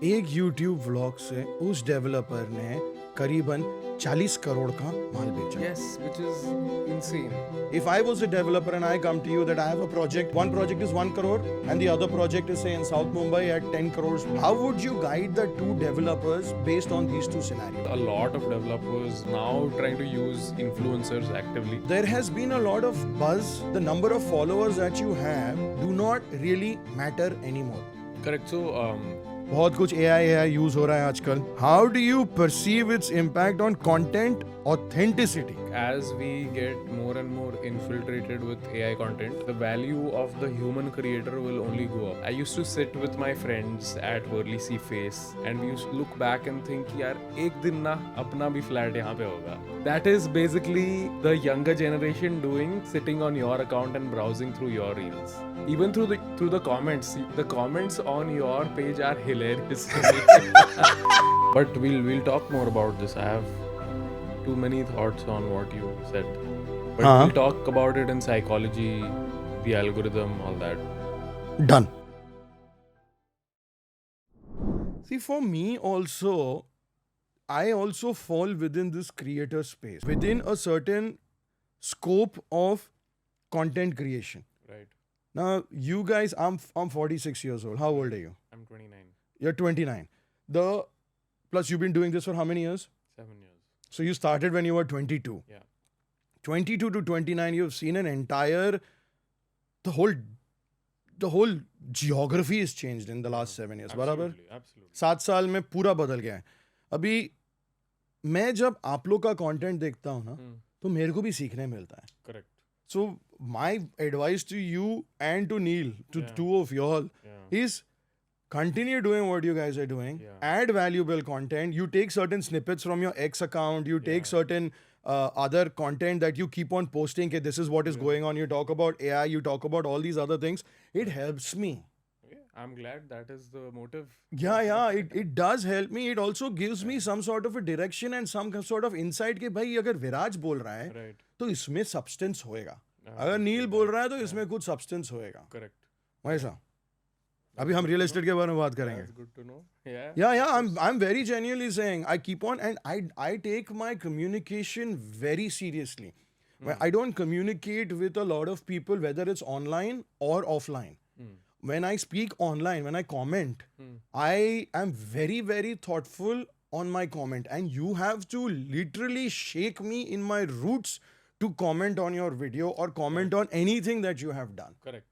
एक YouTube vlog से उस डेवलपर ने करीबन 40 करोड़ का माल बेचा. Yes, which is insane. If I was a developer and I come to you that I have a project, one project is 1 crore and the other project is say in South Mumbai at 10 crores, how would you guide the two developers based on these two scenarios? A lot of developers now trying to use influencers actively. There has been a lot of buzz. The number of followers that you have do not really matter anymore. Correct. So, बहुत कुछ AI use हो रहा है आजकल. How do you perceive its impact on content authenticity? as we get more and more infiltrated with AI content, the value of the human creator will only go up. I used to sit with my friends at Worli Sea Face and we used to look back and think, यार एक दिन ना अपना भी flat यहाँ पे होगा. That is basically the younger generation doing, sitting on your account and browsing through your reels. Even through the comments, the comments on your page are hilarious to me. But we'll talk more about this. I have too many thoughts on what you said. But we'll talk about it in psychology, the algorithm, all that. Done. See, for me also, I also fall within this creator space, within a certain scope of content creation. Right. Now, you guys, I'm 46 years old. How old are you? I'm 29. You're 29. Plus you've been doing this for how many years? 7 years. So you started when you were 22. Yeah. 22 to 29, you've seen an entire, the whole geography is changed in the last 7 years. बराबर? Absolutely. 7 साल में पूरा बदल गया है. अभी मैं जब आप लोग का कंटेंट देखता हूँ ना, तो मेरे को भी सीखने मिलता है. Correct. So my advice to you and to Neil, to two of y'all, is continue doing what you guys are doing. Yeah. Add valuable content. You take certain snippets from your ex account. You take certain other content that you keep on posting. Okay, this is what is going on. You talk about AI. You talk about all these other things. It helps me. Yeah, I'm glad that is the motive. Yeah. It does help me. It also gives me some sort of a direction and some sort of insight कि भाई अगर विराज बोल रहा है Right. तो इसमें substance होएगा. अगर नील बोल रहा है तो इसमें कुछ substance होएगा. Correct. वैसा. अभी हम रियल एस्टेट के बारे में बात करेंगे. That's good to know. Yeah. Yeah. I'm very genuinely saying I keep on and I take my communication very seriously. I don't communicate with a lot of people, whether it's online or offline. When I speak online, when I comment, I am very, very thoughtful on my comment, and you have to literally shake me in my roots to comment on your video or comment on anything that you have done. Correct.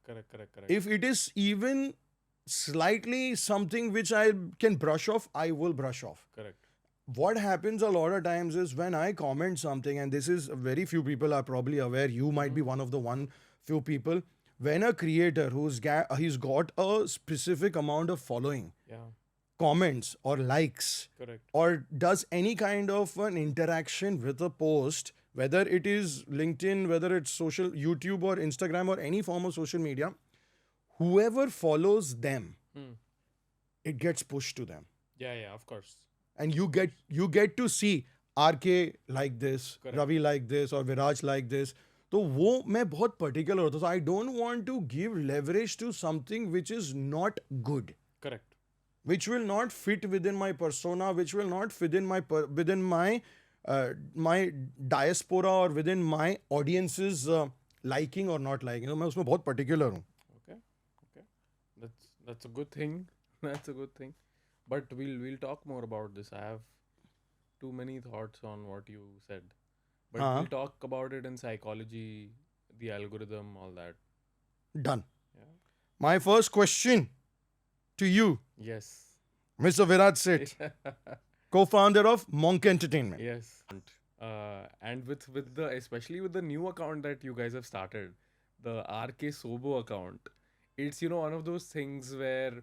If it is even slightly something which I can brush off, I will brush off. Correct. What happens a lot of times is when I comment something, and this is very few people are probably aware, you might be one of the few people, when a creator he's got a specific amount of following, comments or likes, Correct. or does any kind of an interaction with a post, whether it is LinkedIn, whether it's social YouTube or Instagram or any form of social media, whoever follows them, it gets pushed to them. Yeah, of course. And you get to see RK like this, Correct. Ravi like this, or Viraj like this. तो वो मैं बहुत particular होता हूँ. So I don't want to give leverage to something which is not good, Correct. which will not fit within my persona, which will not fit in within my my diaspora or within my audience's liking or not liking. So मैं उसमें बहुत particular हूँ. Okay. That's a good thing. That's a good thing. But we'll talk more about this. I have too many thoughts on what you said. But we'll talk about it in psychology, the algorithm, all that. Done. Yeah. My first question to you, Yes. Mr. Viraj Sheth, co-founder of Monk Entertainment. Yes. And with the especially with the new account that you guys have started, the RK Sobo account, it's one of those things where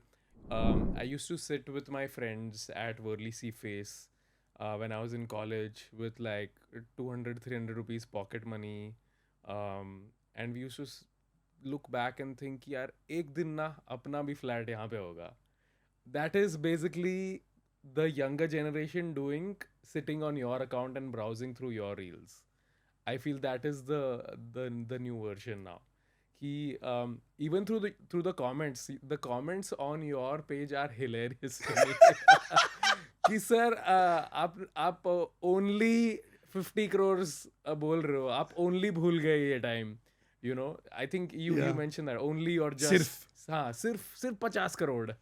I used to sit with my friends at Worli Sea Face when I was in college with like 200-300 rupees pocket money, and we used to look back and think, यार एक दिन ना अपना भी flat यहाँ पे होगा. That is basically the younger generation doing, sitting on your account and browsing through your reels. I feel that is the new version now. कि even through the comments, the comments on your page are hilarious to me. कि sir आप only 50 crores बोल रहे हो, आप only भूल गए ये time. You know, I think you Yeah. mentioned that only or Sirf. just हाँ सिर्फ 50 crore.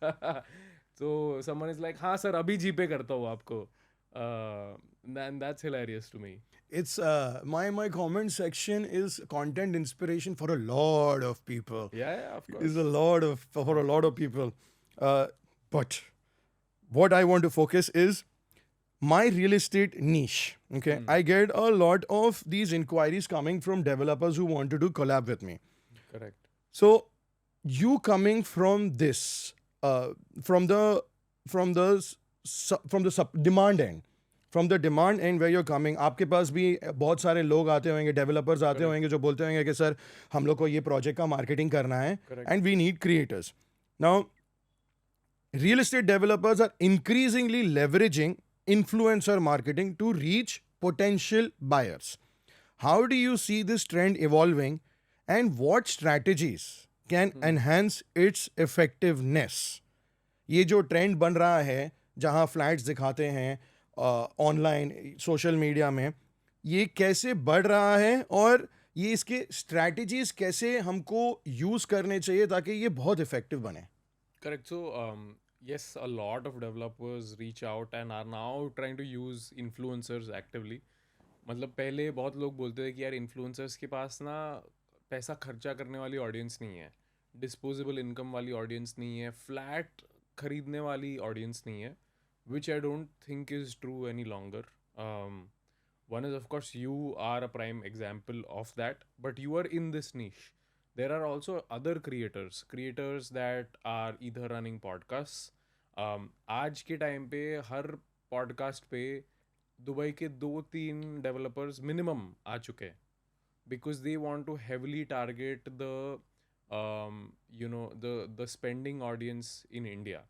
So someone is like हाँ सर अभी जीपे करता हूँ आपको. And that's hilarious to me. It's my comment section is content inspiration for a lot of people. Yeah, of course. Is a lot of for a lot of people. But what I want to focus is my real estate niche. Okay, I get a lot of these inquiries coming from developers who want to do collab with me. Correct. So you coming from this, from the demand end, from the demand end where you're coming, आपके पास भी बहुत सारे लोग आते होंगे, developers आते होंगे जो बोलते होंगे कि सर हम लोग को ये project का marketing करना है and we need creators. Now, real estate developers are increasingly leveraging influencer marketing to reach potential buyers. How do you see this trend evolving and what strategies can enhance its effectiveness? ये जो trend बन रहा है जहां flats दिखाते हैं online social media में, ये कैसे बढ़ रहा है और ये इसके स्ट्रैटेजीज कैसे हमको यूज करने चाहिए ताकि ये बहुत इफेक्टिव बने? Correct. So, yes, a lot of developers reach out and are now trying to use influencers actively. मतलब पहले बहुत लोग बोलते थे कि यार influencers के पास ना पैसा खर्चा करने वाली ऑडियंस नहीं है, डिस्पोजेबल इनकम वाली ऑडियंस नहीं है, फ्लैट खरीदने वाली ऑडियंस नहीं है, which I don't think is true any longer. One is, of course, you are a prime example of that, but you are in this niche. There are also other creators that are either running podcasts. आज के time पे हर podcast पे Dubai के 2-3 developers minimum आ चुके हैं because they want to heavily target the spending audience in India.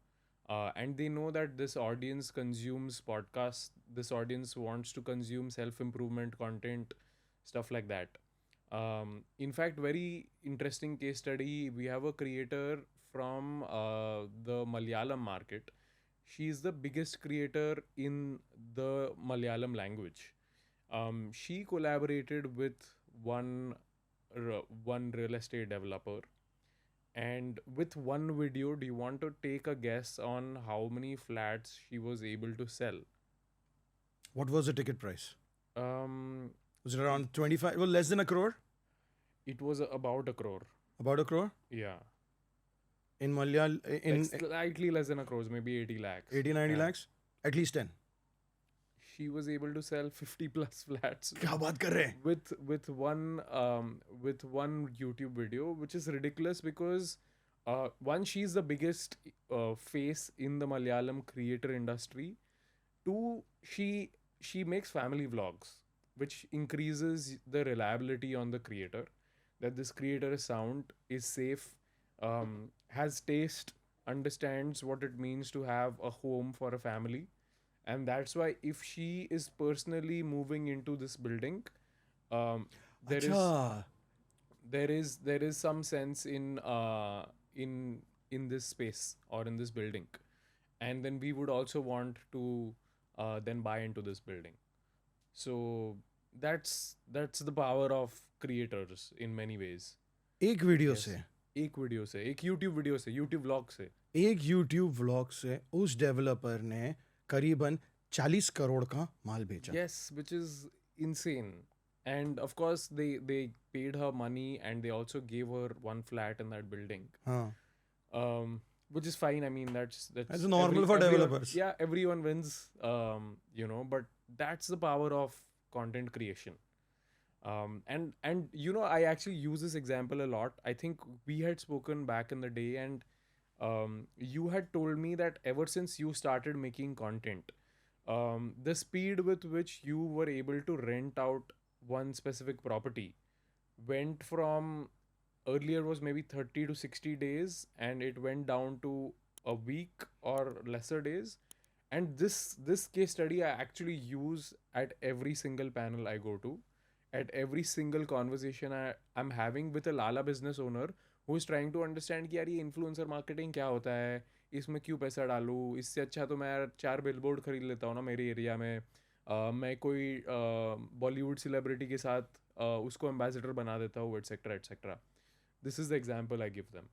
And they know that this audience consumes podcasts, this audience wants to consume self-improvement content, stuff like that. In fact, very interesting case study, we have a creator from the Malayalam market. She is the biggest creator in the Malayalam language. She collaborated with one real estate developer, and with one video, do you want to take a guess on how many flats she was able to sell? What was the ticket price? Um, Was it around 25? Well, less than a crore? it was about a crore. About a crore? Yeah. In Malayal, in Like slightly less than a crore, maybe 80 lakhs. 80, 90 Yeah. lakhs? At least 10. She was able to sell 50 plus flats क्या बात कर रहे हैं? with one YouTube video, which is ridiculous because one, she's the biggest face in the Malayalam creator industry. Two, she makes family vlogs, which increases the reliability on the creator, that this creator is sound, is safe, has taste, understands what it means to have a home for a family. And that's why if she is personally moving into this building, there is अच्छा. there is some sense in this space or in this building, and then we would also want to then buy into this building. So that's the power of creators in many ways. एक video Yes. से, एक video से, एक YouTube video से, YouTube vlog से. एक YouTube vlog से उस डेवलपर ने करीबन 40 करोड़ का माल बेचा. Yes, which is insane. And of course, they paid her money and they also gave her one flat in that building. हाँ. Which is fine. I mean, that's That's normal for everyone, developers. yeah, everyone wins. But that's the power of content creation. And I actually use this example a lot. I think we had spoken back in the day, and you had told me that ever since you started making content, the speed with which you were able to rent out one specific property went from, earlier was maybe 30 to 60 days, and it went down to a week or lesser days. And this case study I actually use at every single panel I go to. at every single conversation I'm having with a Lala business owner who is trying to understand कि यार ये influencer marketing क्या होता है, इसमें क्यों पैसा डालूँ, इससे अच्छा तो मैं 4 बिलबोर्ड खरीद लेता हूँ ना मेरे एरिया में, मैं कोई बॉलीवुड सेलिब्रिटी के साथ उसको एम्बेसडर बना देता हूँ, etcetera etcetera. This is the example I give them.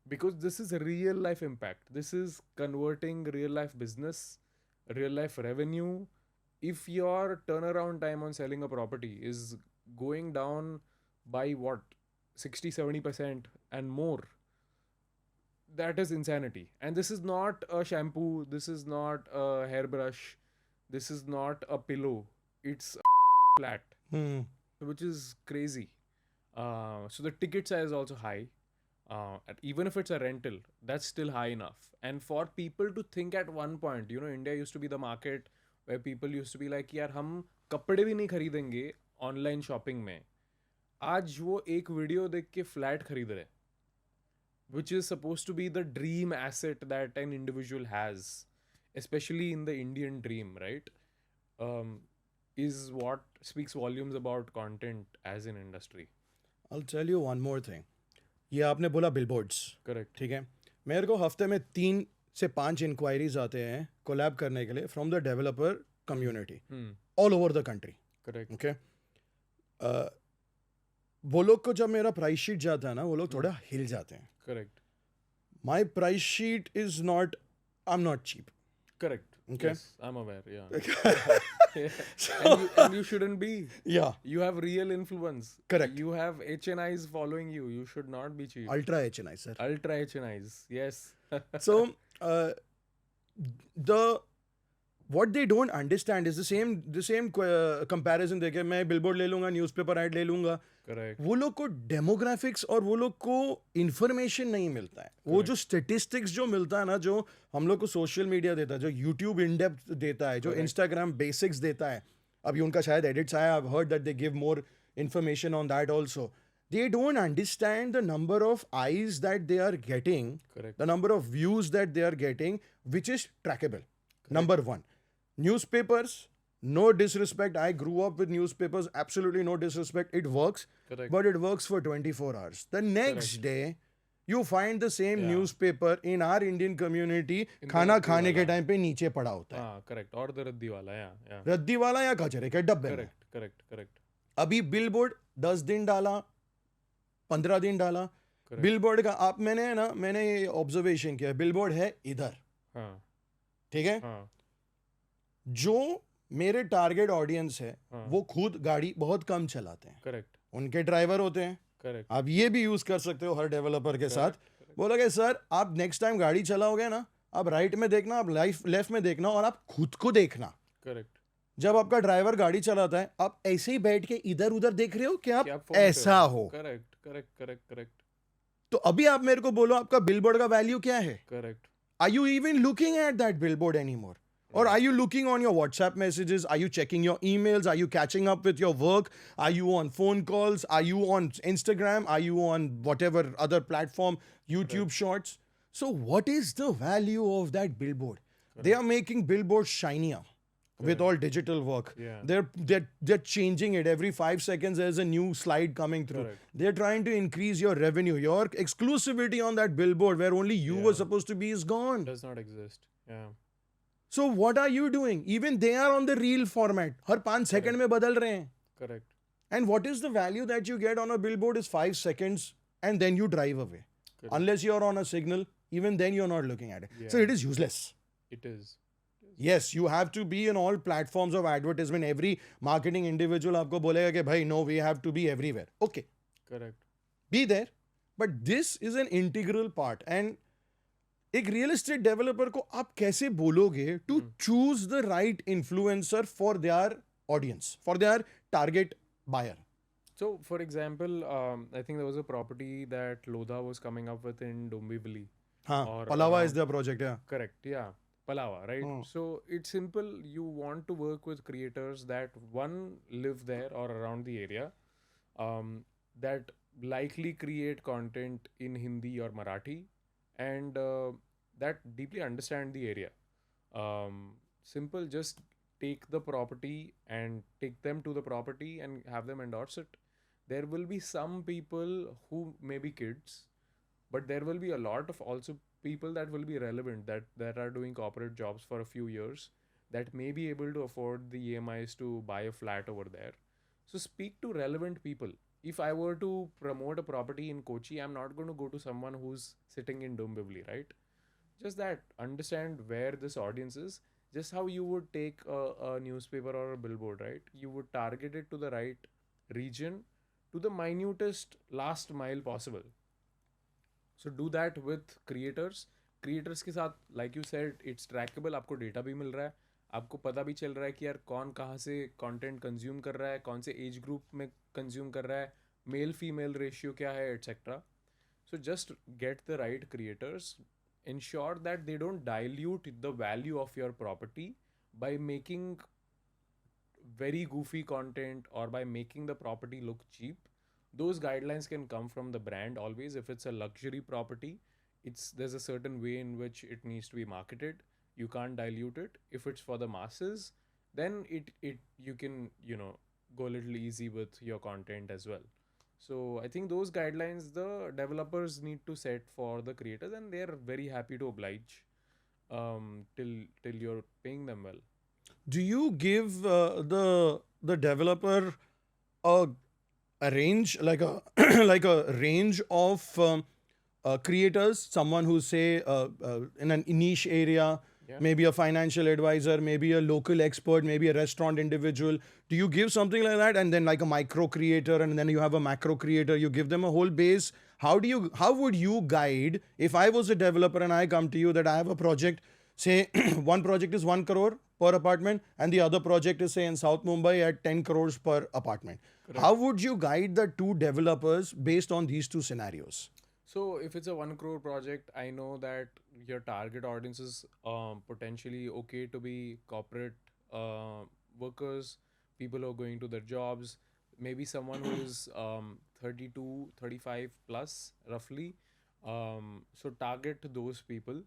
Because this is a real life impact. This is converting real life business, real life revenue. If your turnaround time on selling a property is going down by what, 60-70% and more, that is insanity. And this is not a shampoo, this is not a hairbrush, this is not a pillow, it's a flat, which is crazy. So the ticket size is also high. Even if it's a rental, that's still high enough. And for people to think at one point, India used to be the market where people used to be like, यार हम कपड़े भी नहीं खरीदेंगे online shopping में. आज वो एक वीडियो देख के फ्लैट खरीद रहे, which is supposed to be the dream asset that an individual has, especially in the Indian dream, right? Is what speaks volumes about content as an industry. I'll tell you one more thing. ये आपने बोला billboards, Correct. ठीक है. मेरे को हफ्ते में 3 से 5 इंक्वायरीज आते हैं कोलैब करने के लिए from the developer community all over the country. Correct. Okay. वो लोग को जब मेरा प्राइस शीट जाता है ना, वो लोग थोड़ा हिल जाते हैं. Correct. My price sheet is not, I am not cheap. Correct. Okay. Yes, I'm aware. Yeah. And you shouldn't be. Yeah, You have real influence. Correct. You have HNIs following you. You should not be cheap. ultra HNI, sir. Ultra HNIs. Yes. So the what they don't understand is the same comparison. देखे मैं billboard ले लूंगा, newspaper ad ले लूंगा. Correct. वो लोग को demographics और वो लोग को इंफॉर्मेशन नहीं मिलता है. वो जो स्टेटिस्टिक्स जो मिलता है ना, जो हम लोग को सोशल मीडिया देता है, जो यूट्यूब इन डेप्थ देता है, जो इंस्टाग्राम बेसिक्स देता है. अभी उनका शायद एडिट्स आया, I have heard that they give more information on that also. They don't understand the number of eyes that they are getting, Correct. the number of views that they are getting, which is trackable. Number one. Newspapers, no disrespect. I grew up with newspapers, absolutely no disrespect. It works, Correct. but it works for 24 hours. The next day, you find the same Yeah. newspaper in our Indian community, In the खाना रद्दी खाने के वाला. Time पे नीचे पड़ा होता है. Ah, correct. Or the Raddi wala. Yeah. रद्दी वाला या कचरे के डब्बे में. Correct. अभी बिलबोर्ड 10 दिन डाला, 15 दिन डाला. Correct. बिलबोर्ड का मैंने ये ऑब्जर्वेशन किया, बिलबोर्ड है इधर, हाँ. ठीक है. हाँ. जो मेरे टारगेट ऑडियंस है, हाँ. वो खुद गाड़ी बहुत कम चलाते हैं. Correct. उनके ड्राइवर होते हैं. Correct. आप ये भी यूज कर सकते हो हर डेवलपर के साथ. बोलोगे सर आप नेक्स्ट टाइम गाड़ी चलाओगे ना, आप राइट में देखना, आप लेफ्ट में देखना, और आप खुद को देखना. Correct. जब आपका ड्राइवर गाड़ी चलाता है, आप ऐसे ही बैठ के इधर उधर देख रहे हो कि कि आप आप phone ऐसा पे हो. Correct. तो अभी आप मेरे को बोलो आपका बिलबोर्ड का वैल्यू क्या है? Correct. Are you even looking at that billboard anymore? Or are you looking on your WhatsApp messages? Are you checking your emails? Are you catching up with your work? Are you on phone calls? Are you on Instagram? Are you on whatever other platform, YouTube Shorts? So what is the value of that billboard? They are making billboards shinier with all digital work. Yeah. They're changing it every 5 seconds. There's a new slide coming through. Correct. They're trying to increase your revenue. Your exclusivity on that billboard where only you were supposed to be is gone. Does not exist. Yeah. So what are you doing? Even they are on the reel format. Her 5 second में बदल रहे हैं. Correct. And what is the value that you get on a billboard is 5 seconds and then you drive away. Correct. Unless you're on a signal, even then you're not looking at it. So Yeah. it is useless. It is. Yes, you have to be in all platforms of advertisement. Every marketing individual आपको बोलेगा कि भाई no, we have to be everywhere. Okay, Correct. be there. But this is an integral part. And एक real estate developer को आप कैसे बोलोगे to choose the right influencer for their audience, for their target buyer? So, for example, I think there was a property that Lodha was coming up with in Dombivli. हाँ, Or Pallava is around- the project. या Correct, yeah. Palava, right? So it's simple. You want to work with creators that one live there or around the area, that likely create content in Hindi or Marathi, and that deeply understand the area. Simple. Just take the property and take them to the property and have them endorse it. There will be some people who may be kids, but there will be a lot of also people that will be relevant, that are doing corporate jobs for a few years, that may be able to afford the EMIs to buy a flat over there. So speak to relevant people. If I were to promote a property in Kochi, I'm not going to go to someone who's sitting in Dombivli, right? Just that, understand where this audience is. Just how you would take a newspaper or a billboard, right? You would target it to the right region, to the minutest last mile possible. So do that with creators के साथ, like you said, it's trackable, आपको data भी मिल रहा है, आपको पता भी चल रहा है कि यार कौन कहाँ से कंटेंट कंज्यूम कर रहा है, कौन से एज ग्रुप में कंज्यूम कर रहा है, मेल फीमेल रेशियो क्या है, etcetera. So just get the right creators. Ensure that they don't dilute the value of your property by making very goofy content or by making the property look cheap. Those guidelines can come from the brand always. If it's a luxury property, there's a certain way in which it needs to be marketed. You can't dilute it. If it's for the masses, then it you can, go a little easy with your content as well. So I think those guidelines the developers need to set for the creators, and they're very happy to oblige till you're paying them well. Do you give the developer a range, like a like a range of creators? Someone who say in an niche area, Yeah. maybe a financial advisor, maybe a local expert, maybe a restaurant individual. Do you give something like that, and then like a micro creator, and then you have a macro creator? You give them a whole base. How would you guide if I was a developer and I come to you that I have a project? Say one project is 1 crore per apartment, and the other project is say in South Mumbai at 10 crores per apartment. How would you guide the two developers based on these two scenarios? So if it's a 1 crore project, I know that your target audience is potentially okay to be corporate workers, people who are going to their jobs, maybe someone who is 32, 35 plus roughly. So target those people.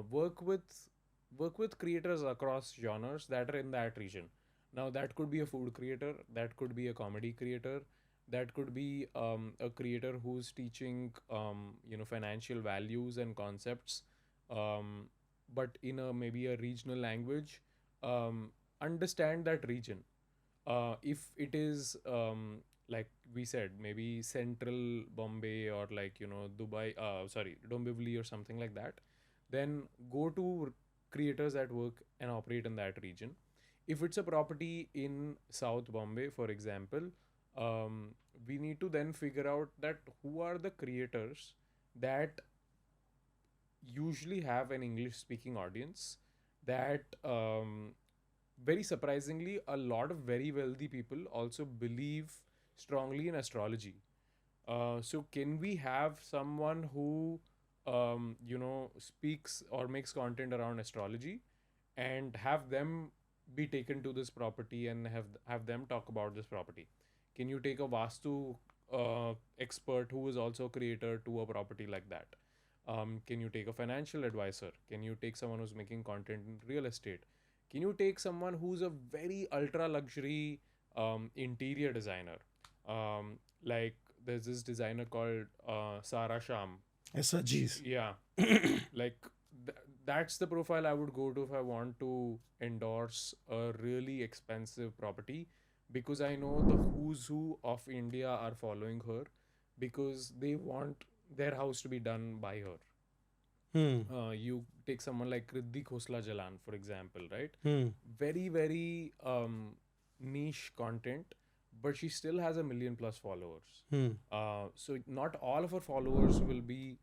Work with creators across genres that are in that region. Now that could be a food creator, that could be a comedy creator, that could be a creator who's teaching financial values and concepts, but in a maybe a regional language. Understand that region. If it is like we said, maybe central Bombay or like Dubai, sorry, Dombivli or something like that, then go to creators that work and operate in that region. If it's a property in South Bombay, for example, we need to then figure out that who are the creators that usually have an English speaking audience, that very surprisingly a lot of very wealthy people also believe strongly in astrology. So can we have someone who speaks or makes content around astrology, and have them be taken to this property and have them talk about this property? Can you take a Vastu expert who is also a creator to a property like that? Can you take a financial advisor? Can you take someone who's making content in real estate? Can you take someone who's a very ultra luxury interior designer? Like there's this designer called Sara Sham. SRGs. Yeah. Like that's the profile I would go to if I want to endorse a really expensive property, because I know the who's who of India are following her, because they want their house to be done by her. You take someone like Riddhi Khosla Jalan, for example, right? Very, very niche content, but she still has 1 million+ followers. So not all of her followers will be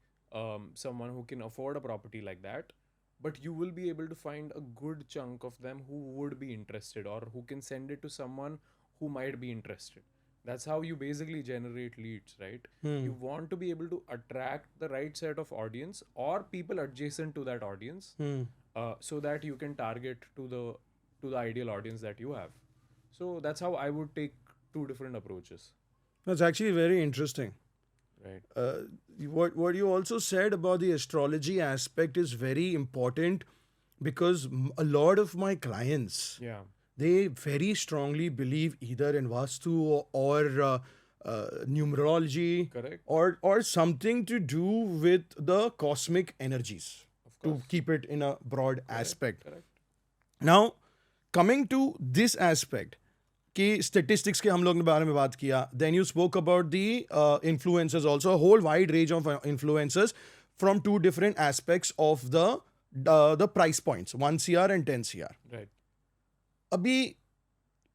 someone who can afford a property like that, but you will be able to find a good chunk of them who would be interested, or who can send it to someone who might be interested. That's how you basically generate leads, right? You want to be able to attract the right set of audience or people adjacent to that audience, so that you can target to the ideal audience that you have. So that's how I would take two different approaches. That's actually very interesting. Right. What you also said about the astrology aspect is very important, because a lot of my clients, Yeah. they very strongly believe either in Vastu or numerology Correct. or something to do with the cosmic energies, Of to course. keep it in a broad Correct. aspect. Correct. Now, coming to this aspect, कि statistics के हम लोग ने बारे में बात किया, then you spoke about the influencers also, a whole wide range of influencers from two different aspects of the price points, 1 CR and 10 CR. Right. Abhi,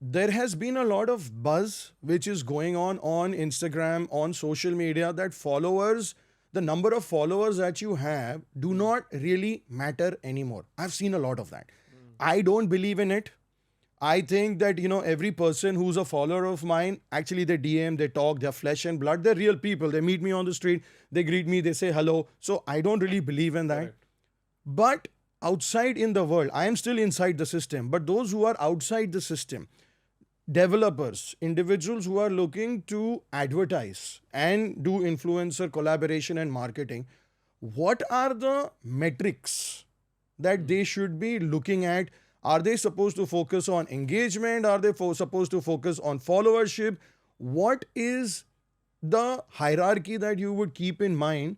there has been a lot of buzz which is going on Instagram, on social media, that followers, the number of followers that you have do not really matter anymore. I've seen a lot of that. I don't believe in it. I think that, every person who's a follower of mine, actually they DM, they talk, they're flesh and blood, they're real people. They meet me on the street, they greet me, they say hello. So I don't really believe in that. Correct. But outside in the world, I am still inside the system. But those who are outside the system, developers, individuals who are looking to advertise and do influencer collaboration and marketing, what are the metrics that they should be looking at? Are they supposed to focus on engagement? Are they supposed to focus on followership? What is the hierarchy that you would keep in mind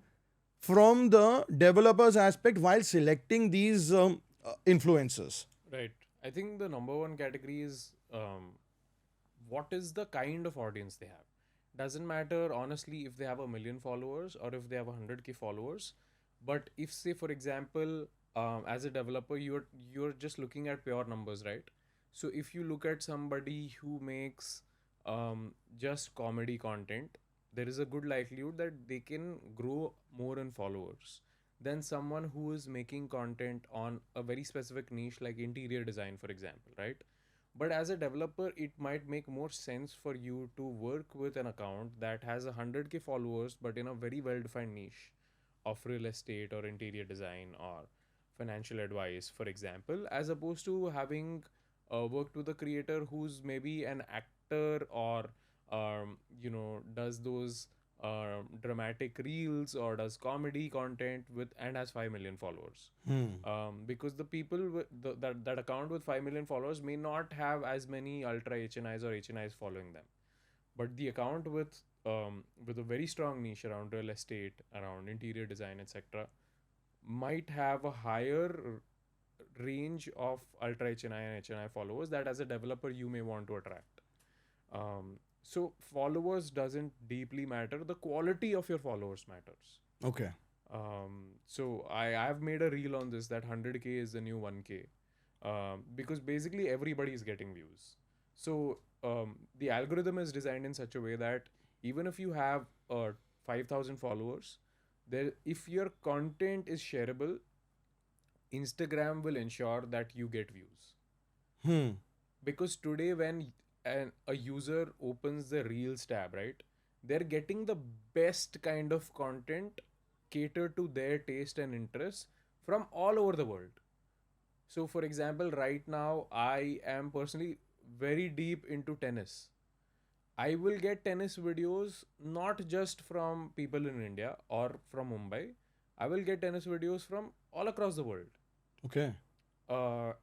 from the developers aspect while selecting these influencers? Right. I think the number one category is what is the kind of audience they have. Doesn't matter honestly if they have 1 million followers or if they have 100K followers. But if, say, for example, as a developer, you're just looking at pure numbers, right? So if you look at somebody who makes just comedy content, there is a good likelihood that they can grow more in followers than someone who is making content on a very specific niche like interior design, for example, right? But as a developer, it might make more sense for you to work with an account that has 100K followers but in a very well defined niche of real estate or interior design or financial advice, for example, as opposed to having worked with a creator who's maybe an actor or does those dramatic reels or does comedy content with and has 5 million followers. Because the people with that account with 5 million followers may not have as many ultra HNIs or HNIs following them, but the account with a very strong niche around real estate, around interior design, etc., might have a higher range of ultra HNI and HNI followers that as a developer you may want to attract. So followers doesn't deeply matter. The quality of your followers matters. Okay. So I've made a reel on this that 100K is the new 1K, because basically everybody is getting views. So the algorithm is designed in such a way that even if you have 5,000 followers, if your content is shareable, Instagram will ensure that you get views. Because today when a user opens the Reels tab, right, they're getting the best kind of content catered to their taste and interests from all over the world. So for example, right now I am personally very deep into tennis. I will get tennis videos not just from people in India or from Mumbai. I will get tennis videos from all across the world. Okay.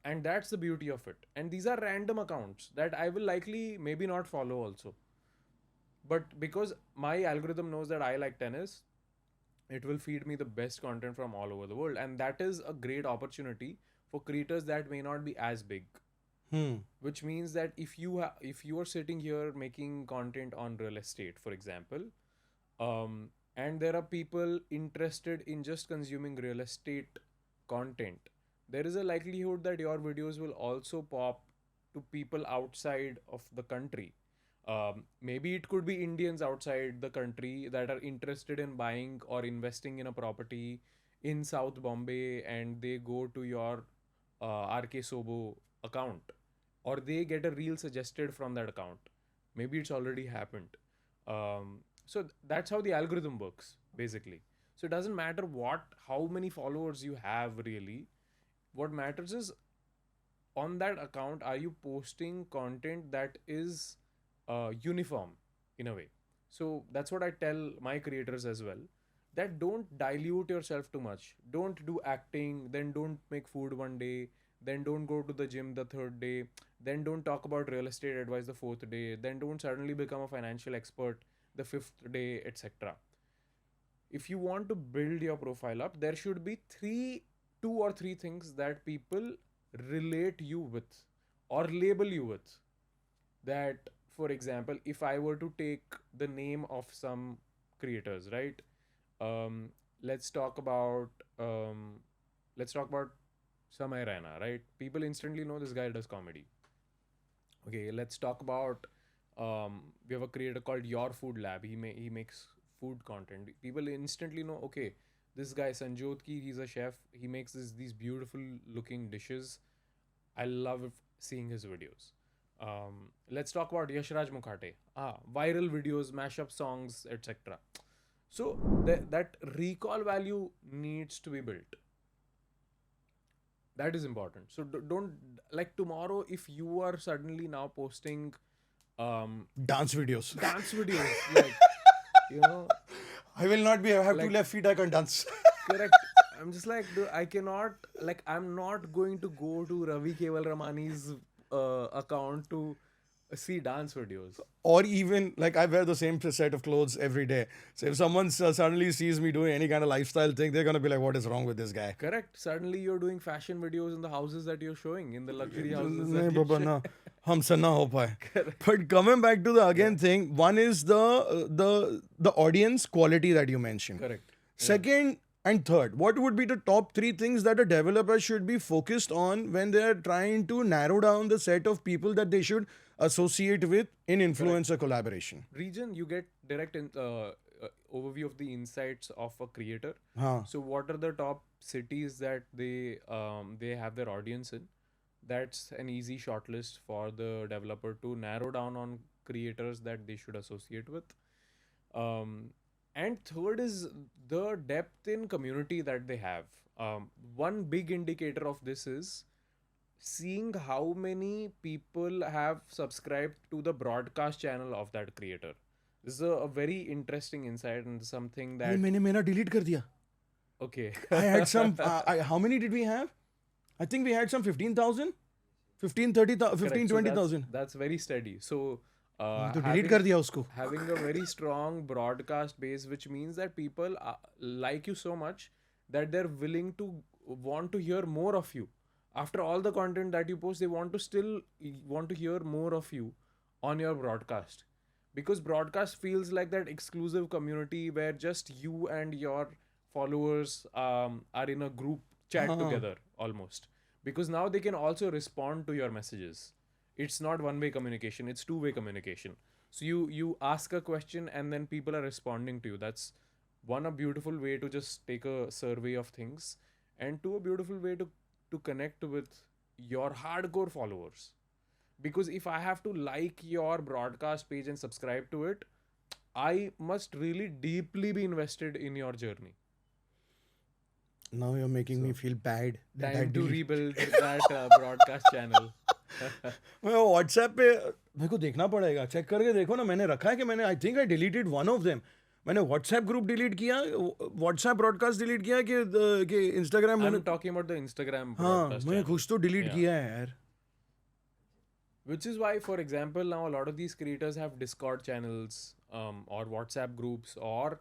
And that's the beauty of it. And these are random accounts that I will likely maybe not follow also. But because my algorithm knows that I like tennis, it will feed me the best content from all over the world. And that is a great opportunity for creators that may not be as big. Which means that if you are sitting here making content on real estate, for example, and there are people interested in just consuming real estate content, there is a likelihood that your videos will also pop to people outside of the country. Maybe it could be Indians outside the country that are interested in buying or investing in a property in South Bombay, and they go to your RK Sobo account, or they get a reel suggested from that account. Maybe it's already happened. So that's how the algorithm works, basically. So it doesn't matter how many followers you have really. What matters is on that account, are you posting content that is uniform in a way? So that's what I tell my creators as well, that don't dilute yourself too much. Don't do acting, then don't make food one day, then don't go to the gym the third day, then don't talk about real estate advice the fourth day, then don't suddenly become a financial expert the fifth day, etc. If you want to build your profile up, there should be two or three things that people relate you with or label you with. That, for example, if I were to take the name of some creators, right? Um, let's talk about um, let's talk about Samay Raina, right? People instantly know this guy does comedy. Okay, let's talk about we have a creator called Your Food Lab. He makes food content. People instantly know, okay, this guy Sanjot Ki, he's a chef. He makes these beautiful looking dishes. I love seeing his videos. Let's talk about Yashraj Mukhate. Viral videos, mashup songs, etc. So that recall value needs to be built. That is important. So don't, like, tomorrow if you are suddenly now posting Dance videos. dance videos, like, you know, I will not be. I have Like- two left feet. I can dance. correct. I'm just like, dude, I cannot, like, I'm not going to go to Ravi Kewalramani's account to see dance videos. Or even like I wear the same set of clothes every day. So if someone suddenly sees me doing any kind of lifestyle thing, they're gonna be like, "What is wrong with this guy?" Correct. Suddenly you're doing fashion videos in the houses that you're showing, in the luxury houses. नहीं that you Baba show. ना हम सन्ना हो पाए. But coming back to the again thing, one is the audience quality that you mentioned. Correct. Second and third, what would be the top three things that a developer should be focused on when they're trying to narrow down the set of people that they should associate with in influencer collaboration? Region, you get direct overview of the insights of a creator. Huh. So what are the top cities that they have their audience in? That's an easy shortlist for the developer to narrow down on creators that they should associate with. And third is the depth in community that they have. One big indicator of this is seeing how many people have subscribed to the broadcast channel of that creator. This is a very interesting insight and something अरे that, मैंने मेरा delete कर दिया. okay. I had some. How many did we have? I think we had some 15,000, 15, 30,000, 15, Correct. So 20,000. that's very steady. So तो delete कर दिया उसको. having a very strong broadcast base, which means that people like you so much that they're willing to want to hear more of you. After all the content that you post, they want to hear more of you on your broadcast, because broadcast feels like that exclusive community where just you and your followers are in a group chat together almost, because now they can also respond to your messages. It's not one-way communication, it's two-way communication. So you ask a question and then people are responding to you. That's one, a beautiful way to just take a survey of things, and two, a beautiful way to connect with your hardcore followers. Because if I have to like your broadcast page and subscribe to it, I must really deeply be invested in your journey. Now you're making me feel bad. that I Time to delete- rebuild that broadcast channel. मैं WhatsApp पे मेरे को देखना पड़ेगा, check करके देखो ना. मैंने रखा है कि मैंने I think I deleted one of them. मैंने व्हाट्सएप ग्रुप डिलीट किया, व्हाट्सएप ब्रॉडकास्ट डिलीट किया कि इंस्टाग्राम मैंने. I'm talking about the Instagram हाँ broadcast मैंने channel. कुछ तो डिलीट Yeah. किया है यार. Which is why, for example, now a lot of these creators have Discord channels or WhatsApp groups, or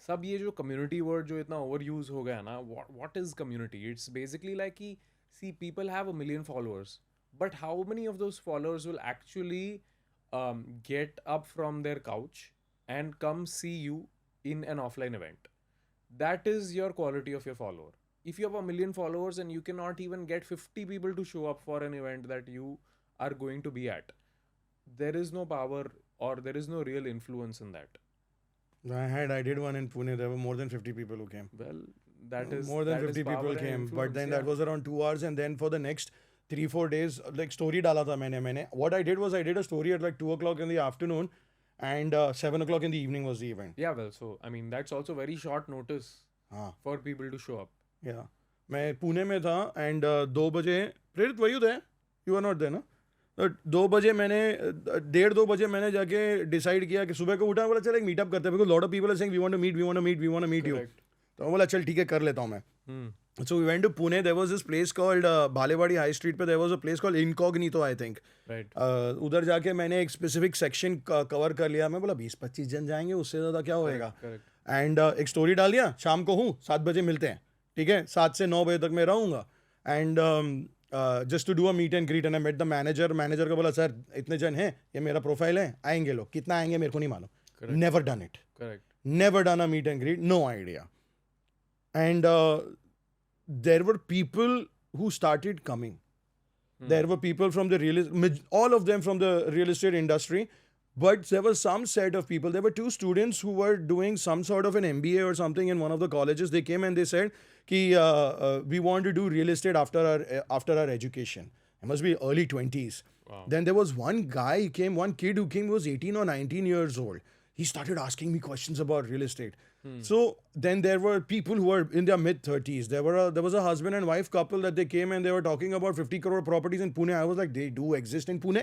सब ये जो community word जो इतना overuse हो गया ना, what is community? It's basically like कि, see, people have 1 million followers, but how many of those followers will actually get up from their couch and come see you in an offline event? That is your quality of your follower. If you have 1 million followers and you cannot even get 50 people to show up for an event that you are going to be at, there is no power or there is no real influence in that. I did one in Pune. There were more than 50 people who came. Well, that is More than that is 50 power people and came, but influence, then yeah. that was around 2 hours, and then for the next 3-4 days, like story डाला था मैंने. What I did was I did a story at like 2 o'clock in the afternoon, and 7 o'clock in the evening was the event. Yeah, well, so I mean that's also very short notice हाँ. for people to show up. Yeah. मैं पुणे में था, and 2 बजे प्रेरित were you there? You were not there ना? 2 बजे मैंने 1:30-2 बजे मैंने जाके डिसाइड किया कि सुबह को उठा, बोला चल एक मीटअप करते हैं, because lot of people are saying we want to meet you. Correct. तो मैं बोला चल ठीक है कर लेता हूँ मैं. So we went to Pune. There was this place called Balewadi High Street. But there was a place called Incognito, I think. Right. उधर जाके मैंने एक स्पेसिफिक सेक्शन कवर कर लिया. मैं बोला 20-25 जन जाएंगे, उससे ज़्यादा क्या होएगा. Correct. एंड एक स्टोरी डाल दिया, शाम को हूँ 7 बजे मिलते हैं, ठीक है, 7 से 9 बजे तक मैं रहूँगा. And just to do a meet and greet. And I met the manager को बोला सर इतने जन हैं, ये मेरा प्रोफाइल है, आएंगे लोग, कितना आएंगे मेरे को नहीं मालूम. Never done it. Correct. Never done a meet and greet, no idea. And there were people who started coming. There were people from the all of them from the real estate industry. But there was some set of people. There were 2 students who were doing some sort of an MBA or something in one of the colleges. They came and they said, "Ki we want to do real estate after our education." It must be early 20s. Wow. Then there was one kid who came, who was 18 or 19 years old. He started asking me questions about real estate. So then there were people who were in their mid-30s. There was a husband and wife couple that they came and they were talking about 50 crore properties in Pune. I was like, they do exist in Pune?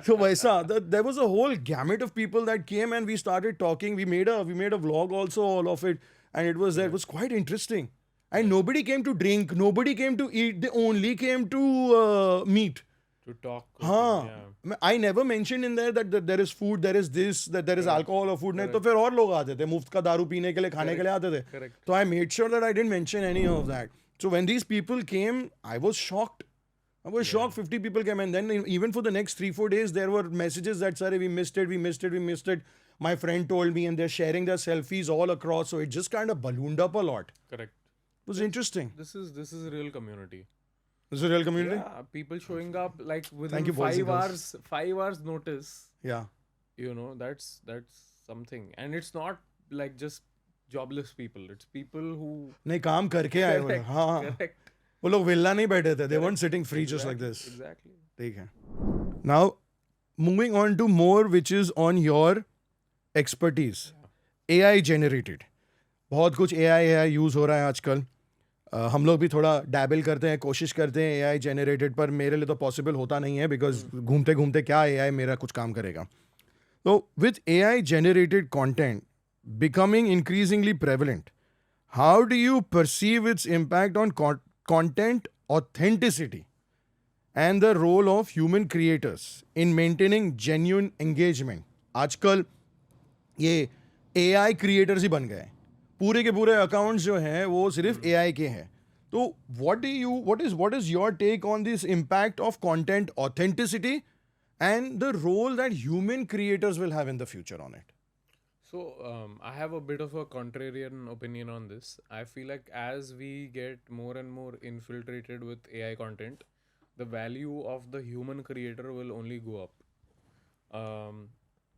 So vaisa, there was a whole gamut of people that came and we started talking. We made a vlog also, all of it. And it was quite interesting. And nobody came to drink. Nobody came to eat. They only came to meet. To talk. हाँ, Yeah. I never mentioned in there that there is food, there is this, that there is alcohol or food. नहीं तो फिर और लोग आते थे मुफ्त का दारू पीने के लिए, खाने के लिए आते थे. Correct. So I made sure that I didn't mention any of that. So when these people came, I was shocked. I was shocked. 50 people came, and then even for the next 3-4 days, there were messages that sorry, we missed it. My friend told me, and they're sharing their selfies all across. So it just kind of ballooned up a lot. Correct. It was interesting. This is a real community. This is a real community. Yeah, people showing up like Thank within you, boys and 5 hours notice. Yeah. You know, that's something. And it's not like just jobless people. It's people who नहीं काम करके आए वो लोग. Correct, हाँ. correct. वो लोग villa नहीं बैठे थे. They weren't sitting free just like this. Exactly. ठीक है. Now, moving on to more which is on your expertise. AI generated. बहुत कुछ AI यूज़ हो रहा है आजकल. हम लोग भी थोड़ा डैबल करते हैं, कोशिश करते हैं AI generated, पर मेरे लिए तो पॉसिबल होता नहीं है बिकॉज घूमते घूमते क्या AI मेरा कुछ काम करेगा. So, with AI generated content becoming increasingly prevalent, how do you perceive its impact on content authenticity and the role of human creators in maintaining genuine engagement? आजकल ये AI creators ही बन गए. पूरे के पूरे अकाउंट्स जो हैं वो सिर्फ AI के हैं. तो what is your take on this impact of content authenticity and the role that human creators will have in the future on it? So I have a bit of a contrarian opinion on this. I feel like as we get more and more infiltrated with AI content, the value of the human creator will only go up.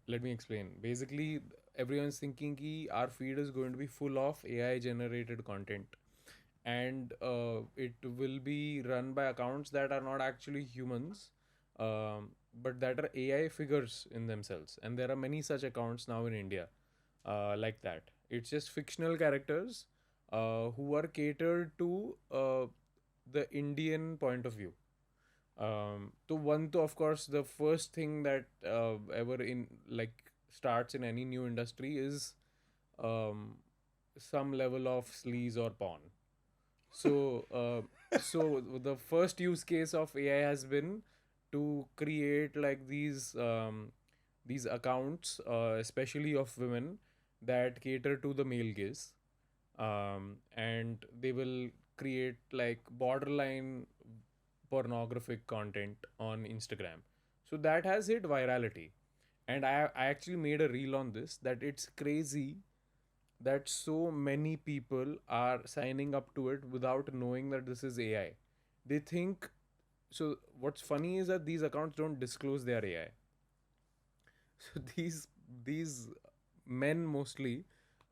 Let me explain. Basically, everyone's thinking that our feed is going to be full of AI generated content. And it will be run by accounts that are not actually humans, but that are AI figures in themselves. And there are many such accounts now in India like that. It's just fictional characters who are catered to the Indian point of view. So of course, the first thing that ever in like starts in any new industry is some level of sleaze or porn. So the first use case of AI has been to create like these accounts, especially of women, that cater to the male gaze, and they will create like borderline pornographic content on Instagram. So that has hit virality, and I actually made a reel on this, that it's crazy that so many people are signing up to it without knowing that this is AI. They think, so what's funny is that these accounts don't disclose their AI. So these men mostly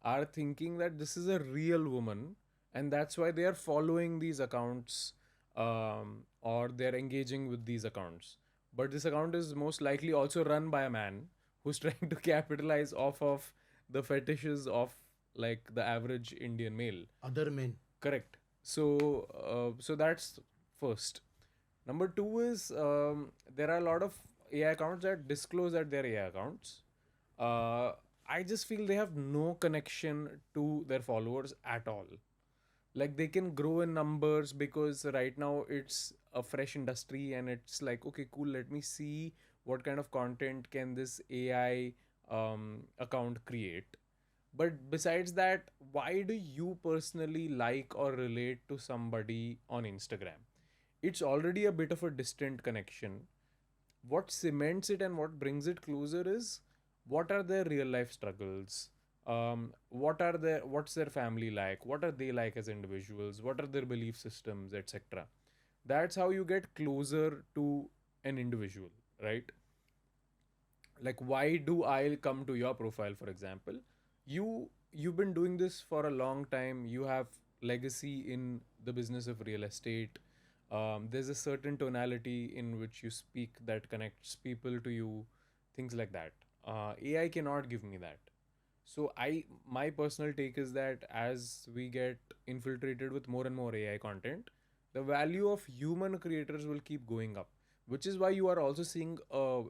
are thinking that this is a real woman, and that's why they are following these accounts, or they're engaging with these accounts. But this account is most likely also run by a man who's trying to capitalize off of the fetishes of like the average Indian male. Other men. Correct. So that's first. Number two is there are a lot of AI accounts that disclose that they're AI accounts. I just feel they have no connection to their followers at all. Like they can grow in numbers because right now it's a fresh industry and it's like, okay, cool, let me see what kind of content can this AI account create. But besides that, why do you personally like or relate to somebody on Instagram? It's already a bit of a distant connection. What cements it and what brings it closer is what are their real life struggles, what's their family like, what are they like as individuals, what are their belief systems, etc. That's how you get closer to an individual, right? Like, why do I come to your profile, for example? You've been doing this for a long time, you have legacy in the business of real estate. There's a certain tonality in which you speak that connects people to you, things like that. AI cannot give me that. So my personal take is that as we get infiltrated with more and more AI content, the value of human creators will keep going up, which is why you are also seeing a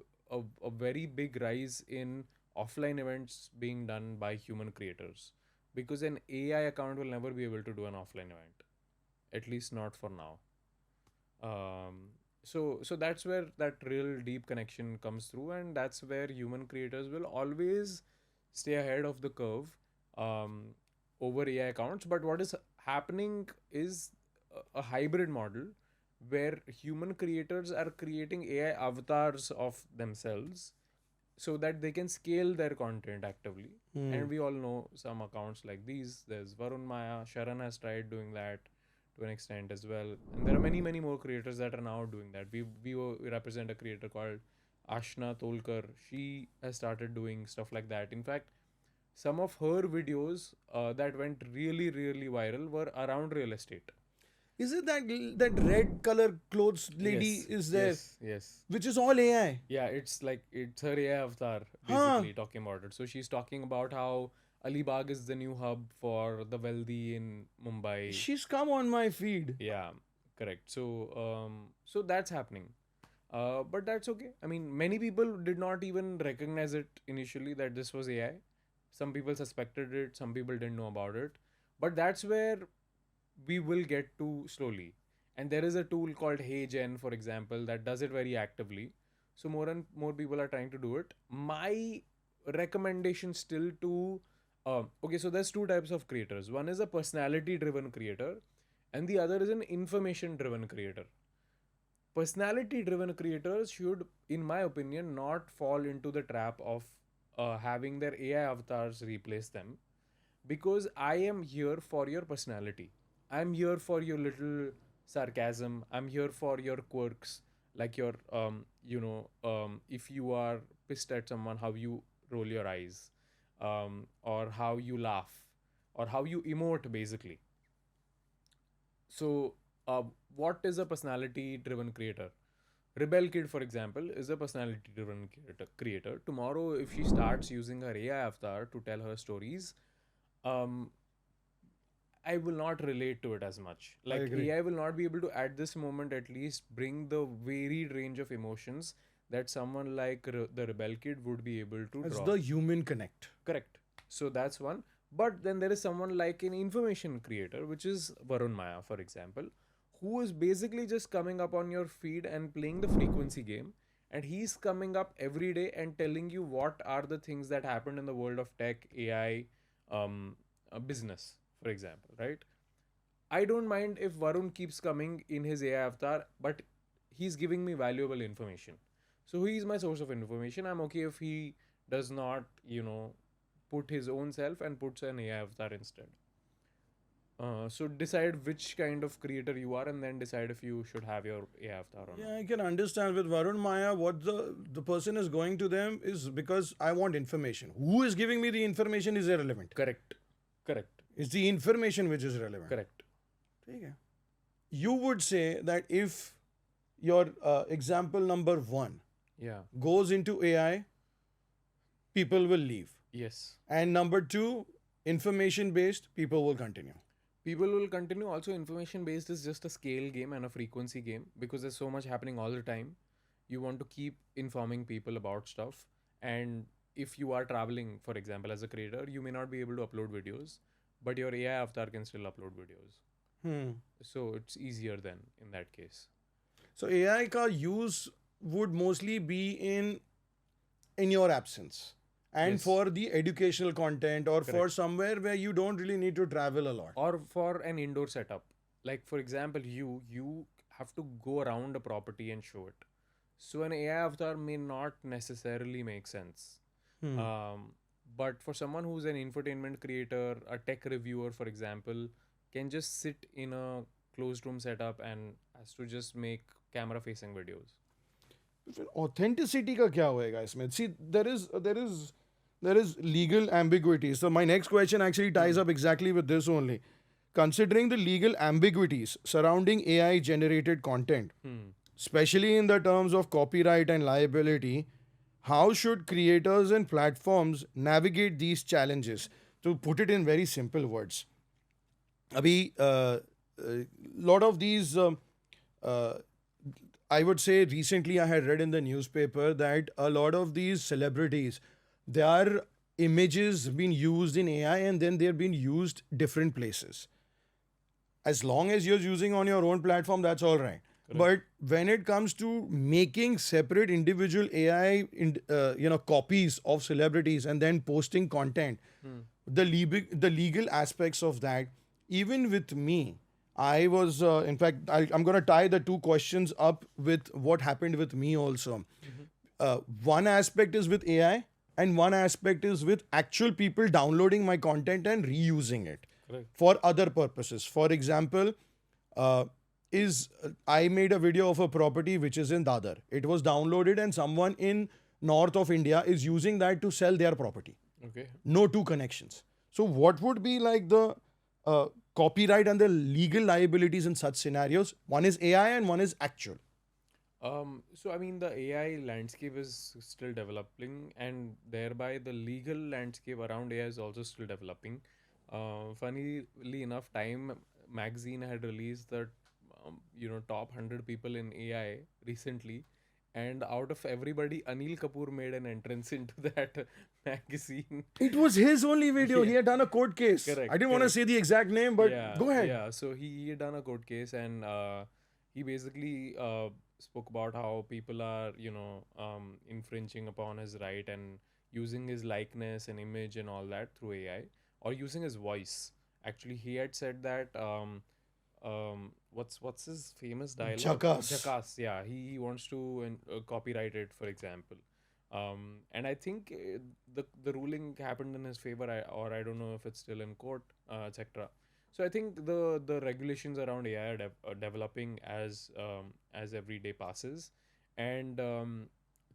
very big rise in offline events being done by human creators, because an AI account will never be able to do an offline event, at least not for now. So that's where that real deep connection comes through, and that's where human creators will always stay ahead of the curve um, over AI accounts. But what is happening is a hybrid model where human creators are creating AI avatars of themselves so that they can scale their content actively. And we all know some accounts like these. There's Varun Maya, Sharan has tried doing that to an extent as well. And there are many, many more creators that are now doing that. We represent a creator called Ashna Tolkar. She has started doing stuff like that. In fact, some of her videos that went really, really viral were around real estate. Is it that red color clothes lady Yes, is there, yes. which is all AI? Yeah, it's like it's her AI avatar Huh? basically talking about it. So she's talking about how Alibag is the new hub for the wealthy in Mumbai. She's come on my feed. Yeah, correct. So that's happening. But that's okay. I mean, many people did not even recognize it initially that this was AI. Some people suspected it, some people didn't know about it. But that's where we will get to slowly. And there is a tool called HeyGen, for example, that does it very actively. So more and more people are trying to do it. My recommendation still to okay, so there's two types of creators. One is a personality driven creator, and the other is an information driven creator. Personality driven creators should, in my opinion, not fall into the trap of having their AI avatars replace them, because I am here for your personality. I'm here for your little sarcasm. I'm here for your quirks, like your if you are pissed at someone, how you roll your eyes, or how you laugh, or how you emote, basically. So, what is a personality driven creator? Rebel Kid, for example, is a personality driven creator. Tomorrow, if she starts using her AI avatar to tell her stories, um, I will not relate to it as much. I Like, agree. AI will not be able to, at this moment at least, bring the varied range of emotions that someone like the Rebel Kid would be able to It's draw. the human connect. Correct. So that's one. But then there is someone like an information creator, which is Varun Maya, for example, who is basically just coming up on your feed and playing the frequency game. And he's coming up every day and telling you what are the things that happened in the world of tech, AI, business, for example, right? I don't mind if Varun keeps coming in his AI avatar, but he's giving me valuable information. So he is my source of information. I'm okay if he does not, put his own self and puts an AI avatar instead. So decide which kind of creator you are, and then decide if you should have your AI avatar or not. Yeah, I can understand with Varun Maya what the person is going to them is because I want information. Who is giving me the information is irrelevant. Correct. Correct. It's the information which is relevant. Correct. ठीक है. You would say that if your example number one Yeah. goes into AI, people will leave. Yes. And number two, information based, people will continue. People will continue. Also, information based is just a scale game and a frequency game, because there's so much happening all the time. You want to keep informing people about stuff. And if you are traveling, for example, as a creator, you may not be able to upload videos, but your AI avatar can still upload videos. So it's easier then in that case. So AI ka use would mostly be in your absence and Yes, for the educational content or for correct. somewhere where you don't really need to travel a lot. Or for an indoor setup. Like for example, you have to go around a property and show it. So an AI avatar may not necessarily make sense. Um, but for someone who's an infotainment creator, a tech reviewer, for example, can just sit in a closed room setup and has to just make camera facing videos. फिर authenticity का क्या होएगा इसमें? See, there is legal ambiguity. So my next question actually ties up exactly with this only. Considering the legal ambiguities surrounding AI generated content, especially in the terms of copyright and liability, how should creators and platforms navigate these challenges? To put it in very simple words, abhi lot of these uh, I would say recently I had read in the newspaper that a lot of these celebrities, their images been used in AI and then they're being used different places. As long as you're using on your own platform, that's all right. But when it comes to making separate individual AI, copies of celebrities and then posting content, the legal aspects of that, even with me, I was, in fact, I'm going to tie the two questions up with what happened with me also. One aspect is with AI, and one aspect is with actual people downloading my content and reusing it Correct. for other purposes. For example, is I made a video of a property which is in Dadar. It was downloaded, and someone in north of India is using that to sell their property. Okay. No two connections. So, what would be like the copyright and the legal liabilities in such scenarios? One is AI and one is actual. So I mean, the AI landscape is still developing, and thereby the legal landscape around AI is also still developing. Funnily enough, Time magazine had released the top 100 people in AI recently, and out of everybody, Anil Kapoor made an entrance into that magazine. It was his only video. Yeah. He had done a court case. Correct, I didn't want to correct. say the exact name, but Yeah, go ahead. yeah. So he had done a court case, and he basically spoke about how people are, infringing upon his right and using his likeness and image and all that through AI, or using his voice. Actually, he had said that what's his famous dialogue? Jackass. Jackass. Yeah, he wants to copyright it, for example. And I think the ruling happened in his favor, or I don't know if it's still in court, etc. So I think the regulations around AI are developing as every day passes, and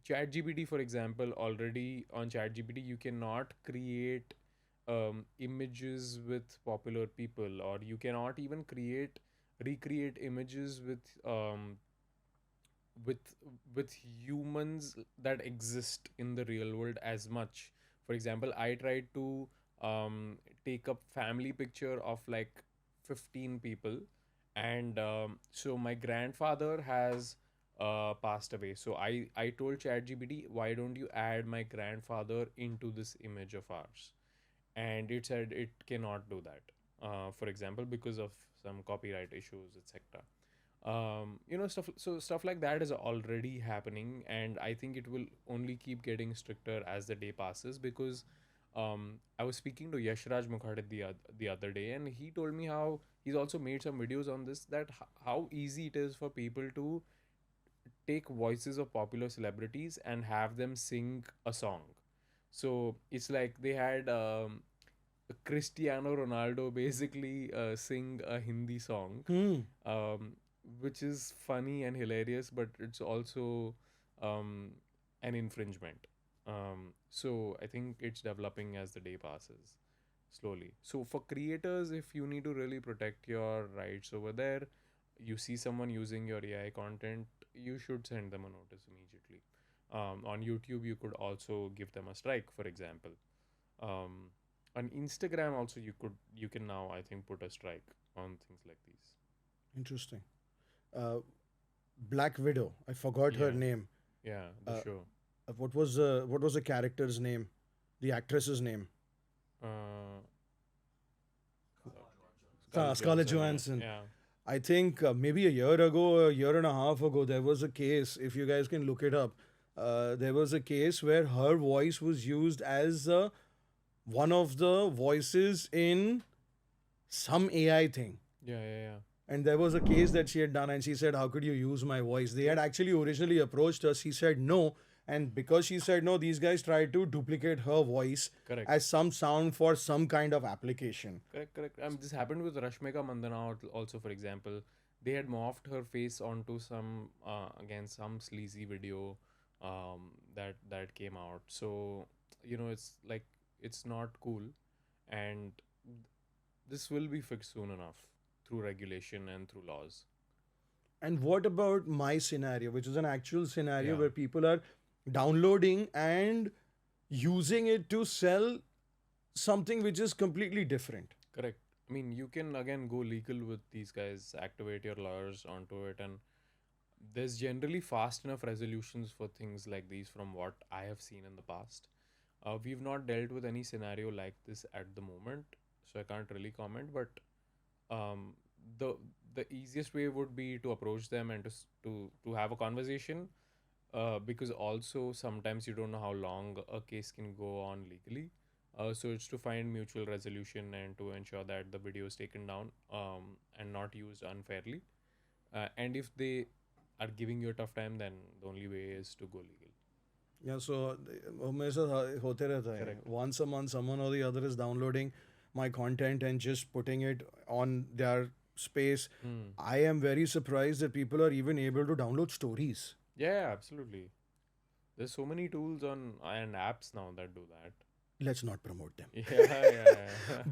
ChatGPT, for example, already on ChatGPT you cannot create images with popular people, or you cannot even recreate images with with humans that exist in the real world as much. For example, I tried to take a family picture of like 15 people, and so my grandfather has passed away. So I told ChatGPT, why don't you add my grandfather into this image of ours? And it said it cannot do that, for example, because of some copyright issues, etc. Stuff like that is already happening, and I think it will only keep getting stricter as the day passes, because I was speaking to Yashraj Mukherjee the other day, and he told me how he's also made some videos on this, that how easy it is for people to take voices of popular celebrities and have them sing a song. So it's like they had Cristiano Ronaldo basically sing a Hindi song, um, which is funny and hilarious, but it's also um, an infringement. So I think it's developing as the day passes slowly. So for creators, if you need to really protect your rights over there, you see someone using your AI content, you should send them a notice immediately. On YouTube, you could also give them a strike, for example. Um, on Instagram also, you can now, I think, put a strike on things like these. Interesting. Uh, Black Widow. I forgot her Yeah, name. yeah, the Uh, show. what was the character's name? The actress's name. Uh, Scarlett Yeah. Johansson. Yeah. I think maybe a year ago, a year and a half ago, there was a case, if you guys can look it up, there was a case where her voice was used as one of the voices in some AI thing. Yeah. Yeah. Yeah. And there was a case that she had done, and she said, "How could you use my voice?" They had actually originally approached her. She said no. And because she said no, these guys tried to duplicate her voice Correct. as some sound for some kind of application. Correct, correct. This happened with Rashmika Mandana also, for example. They had morphed her face onto some, again, some sleazy video that came out. So, it's like, it's not cool. And this will be fixed soon enough through regulation and through laws. And what about my scenario, which is an actual scenario Yeah. where people are downloading and using it to sell something which is completely different? Correct. I mean, you can again go legal with these guys, activate your lawyers onto it, and there's generally fast enough resolutions for things like these from what I have seen in the past. We've not dealt with any scenario like this at the moment, so I can't really comment. But um, the the easiest way would be to approach them and to have a conversation, because also sometimes you don't know how long a case can go on legally. So it's to find mutual resolution and to ensure that the video is taken down, and not used unfairly. And if they are giving you a tough time, then the only way is to go legal. Yeah, so हमेशा होते रहता है. Correct. Once a month, someone or the other is downloading my content and just putting it on their space. I am very surprised that people are even able to download stories. Yeah, absolutely. There's so many tools on and apps now that do that. Let's not promote them. Yeah.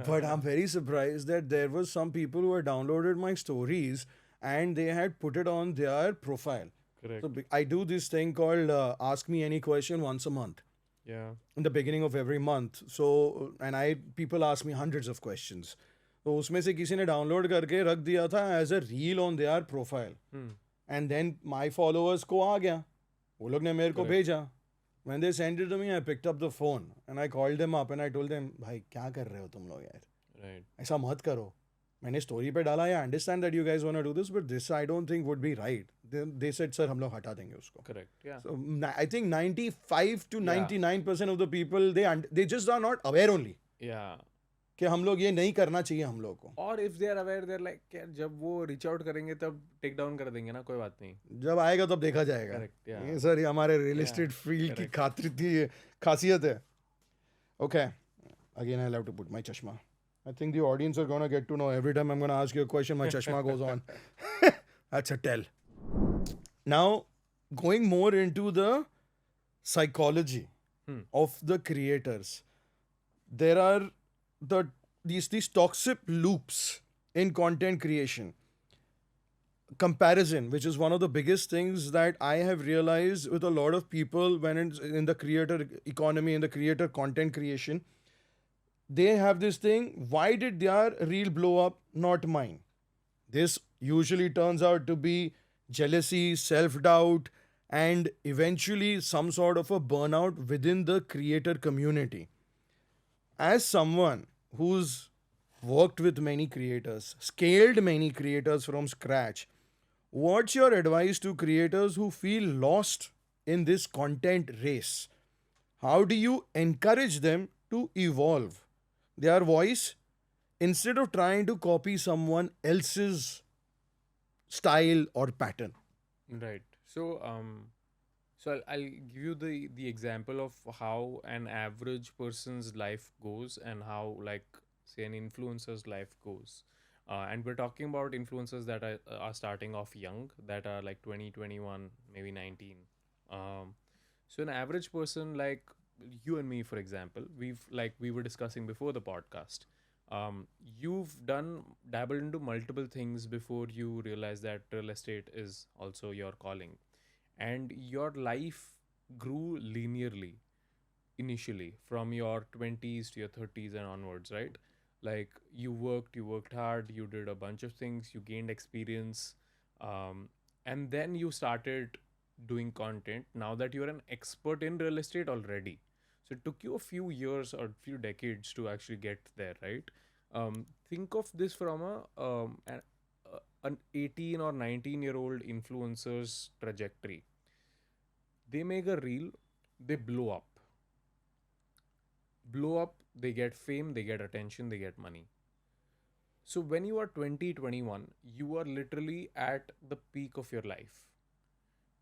But I'm very surprised that there was some people who had downloaded my stories and they had put it on their profile. Correct. So I do this thing called Ask Me Any Question once a month. Yeah. In the beginning of every month. So, and people ask me hundreds of questions. तो उसमें से किसी ने download करके रख दिया था as a reel on their profile and then my followers को आ गया, वो लोग ने मेरे को भेजा. When they sent it to me, I picked up the phone and I called them up and I told them, भाई क्या कर रहे हो तुम लोग यार, Right. ऐसा मत करो. मैंने स्टोरी पे डाला, I understand that you guys want to do this, but this I don't think would be right. They said, sir, हम लोग हटा देंगे उसको. Correct. Yeah. So I think 95 to 99% of the people, they just are not aware only Yeah. कि हम लोग ये नहीं करना चाहिए हम लोग को. और if they are aware, they're like, यार जब वो reach out करेंगे तब take down कर देंगे ना, कोई बात नहीं. जब आएगा तब देखा जाएगा. Correct, yeah. ये सर हमारे रियल एस्टेट फील्ड की खासियत है. Okay, again I'll have to put my chashma. I think the audience are gonna get to know every time I'm gonna ask you a question, my chashma goes on. That's a tell. Now, going more into the psychology of the creators, there are these toxic loops in content creation. Comparison, which is one of the biggest things that I have realized with a lot of people when it's in the creator economy, in the creator content creation. They have this thing, why did their reel blow up, not mine? This usually turns out to be jealousy, self-doubt, and eventually some sort of a burnout within the creator community. As someone who's worked with many creators, scaled many creators from scratch, what's your advice to creators who feel lost in this content race? How do you encourage them to evolve their voice instead of trying to copy someone else's style or pattern? Right. So I'll give you the example of how an average person's life goes and how, like, say, an influencer's life goes. And we're talking about influencers that are starting off young, that are like 20, 21, maybe 19. So an average person like you and me, for example, we were discussing before the podcast. You've dabbled into multiple things before you realize that real estate is also your calling, and your life grew linearly initially from your 20s to your 30s and onwards, right? Like you worked hard, you did a bunch of things, you gained experience, and then you started doing content. Now that you're an expert in real estate already, so it took you a few years or few decades to actually get there, right? Think of this from an 18 or 19-year-old influencer's trajectory. They make a reel, they blow up, they get fame, they get attention, they get money. So when you are 20, 21, you are literally at the peak of your life.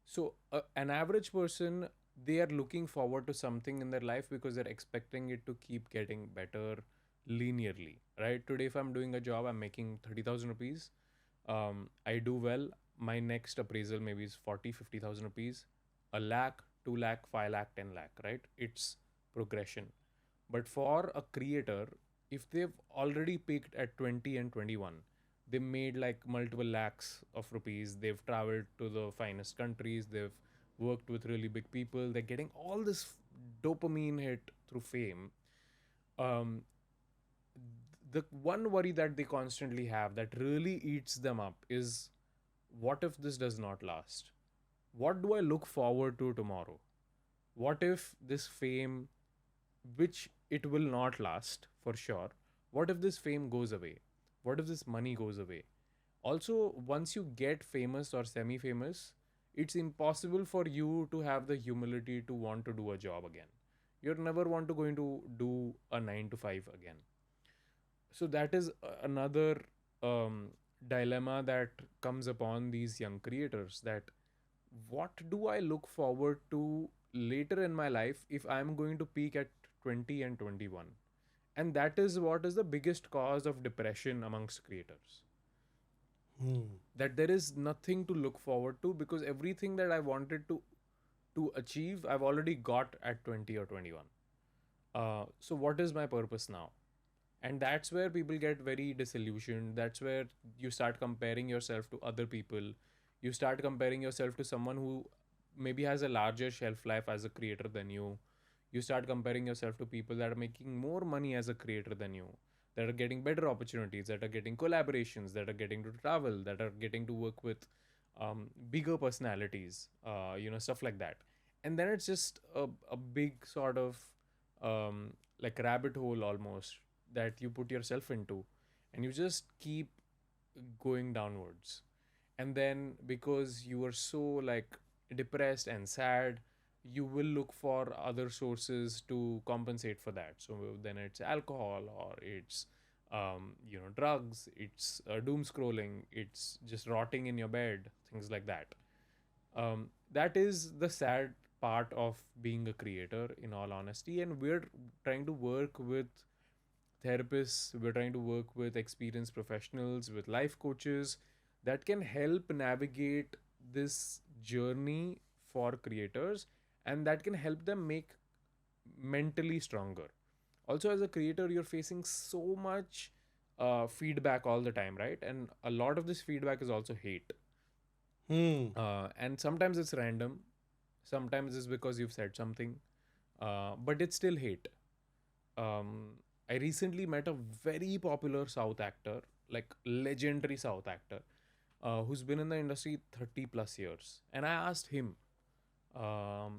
So an average person, they are looking forward to something in their life because they're expecting it to keep getting better linearly, right? Today, if I'm doing a job, I'm making 30,000 rupees. I do well. My next appraisal maybe is 40, 50,000 rupees, a lakh, 2 lakh, 5 lakh, 10 lakh, right? It's progression. But for a creator, if they've already peaked at 20 and 21, they made like multiple lakhs of rupees. They've traveled to the finest countries. They've worked with really big people. They're getting all this dopamine hit through fame. Um, the one worry that they constantly have that really eats them up is, what if this does not last? What do I look forward to tomorrow? What if this fame, which it will not last for sure, what if this fame goes away? What if this money goes away? Also, once you get famous or semi famous, it's impossible for you to have the humility to want to do a job again. You're never want to going to do a 9 to 5 again. So that is another dilemma that comes upon these young creators, that what do I look forward to later in my life if I'm going to peak at 20 and 21? And that is what is the biggest cause of depression amongst creators. That there is nothing to look forward to, because everything that I wanted to achieve, I've already got at 20 or 21. So what is my purpose now? And that's where people get very disillusioned. That's where you start comparing yourself to other people. You start comparing yourself to someone who maybe has a larger shelf life as a creator than you. You start comparing yourself to people that are making more money as a creator than you, that are getting better opportunities, that are getting collaborations, that are getting to travel, that are getting to work with bigger personalities, stuff like that. And then it's just a big sort of like rabbit hole almost that you put yourself into, and you just keep going downwards. And then because you are so like depressed and sad, you will look for other sources to compensate for that. So then it's alcohol, or it's drugs, it's doom scrolling, it's just rotting in your bed, things like that. That is the sad part of being a creator, in all honesty. And we're trying to work with therapists, we're trying to work with experienced professionals, with life coaches that can help navigate this journey for creators, and that can help them make mentally stronger. Also, as a creator, you're facing so much feedback all the time, right? And a lot of this feedback is also hate. And sometimes it's random, sometimes it's because you've said something, but it's still hate. I recently met a very popular South actor, like legendary South actor, who's been in the industry 30 plus years. And I asked him,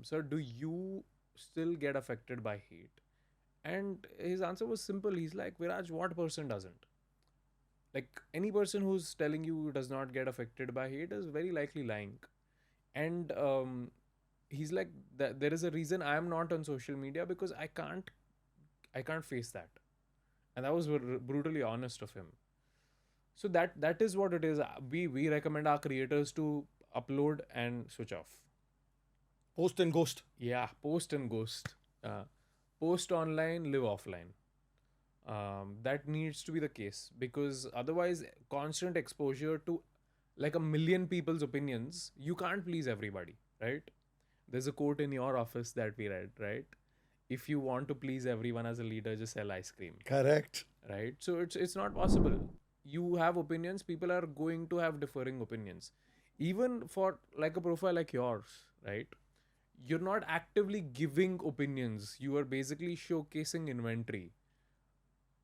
sir, do you still get affected by hate? And his answer was simple. He's like, Viraj, what person doesn't? Like, any person who's telling you does not get affected by hate is very likely lying. And he's like, there is a reason I am not on social media, because I can't face that. And that was brutally honest of him. So that is what it is. We recommend our creators to upload and switch off. Post and ghost. Yeah, post and ghost. Post online, live offline. That needs to be the case, because otherwise, constant exposure to like a million people's opinions, you can't please everybody, right? There's a quote in your office that we read, right? If you want to please everyone as a leader, just sell ice cream, Correct. right? So it's not possible. You have opinions, people are going to have differing opinions. Even for like a profile like yours, right? You're not actively giving opinions, you are basically showcasing inventory.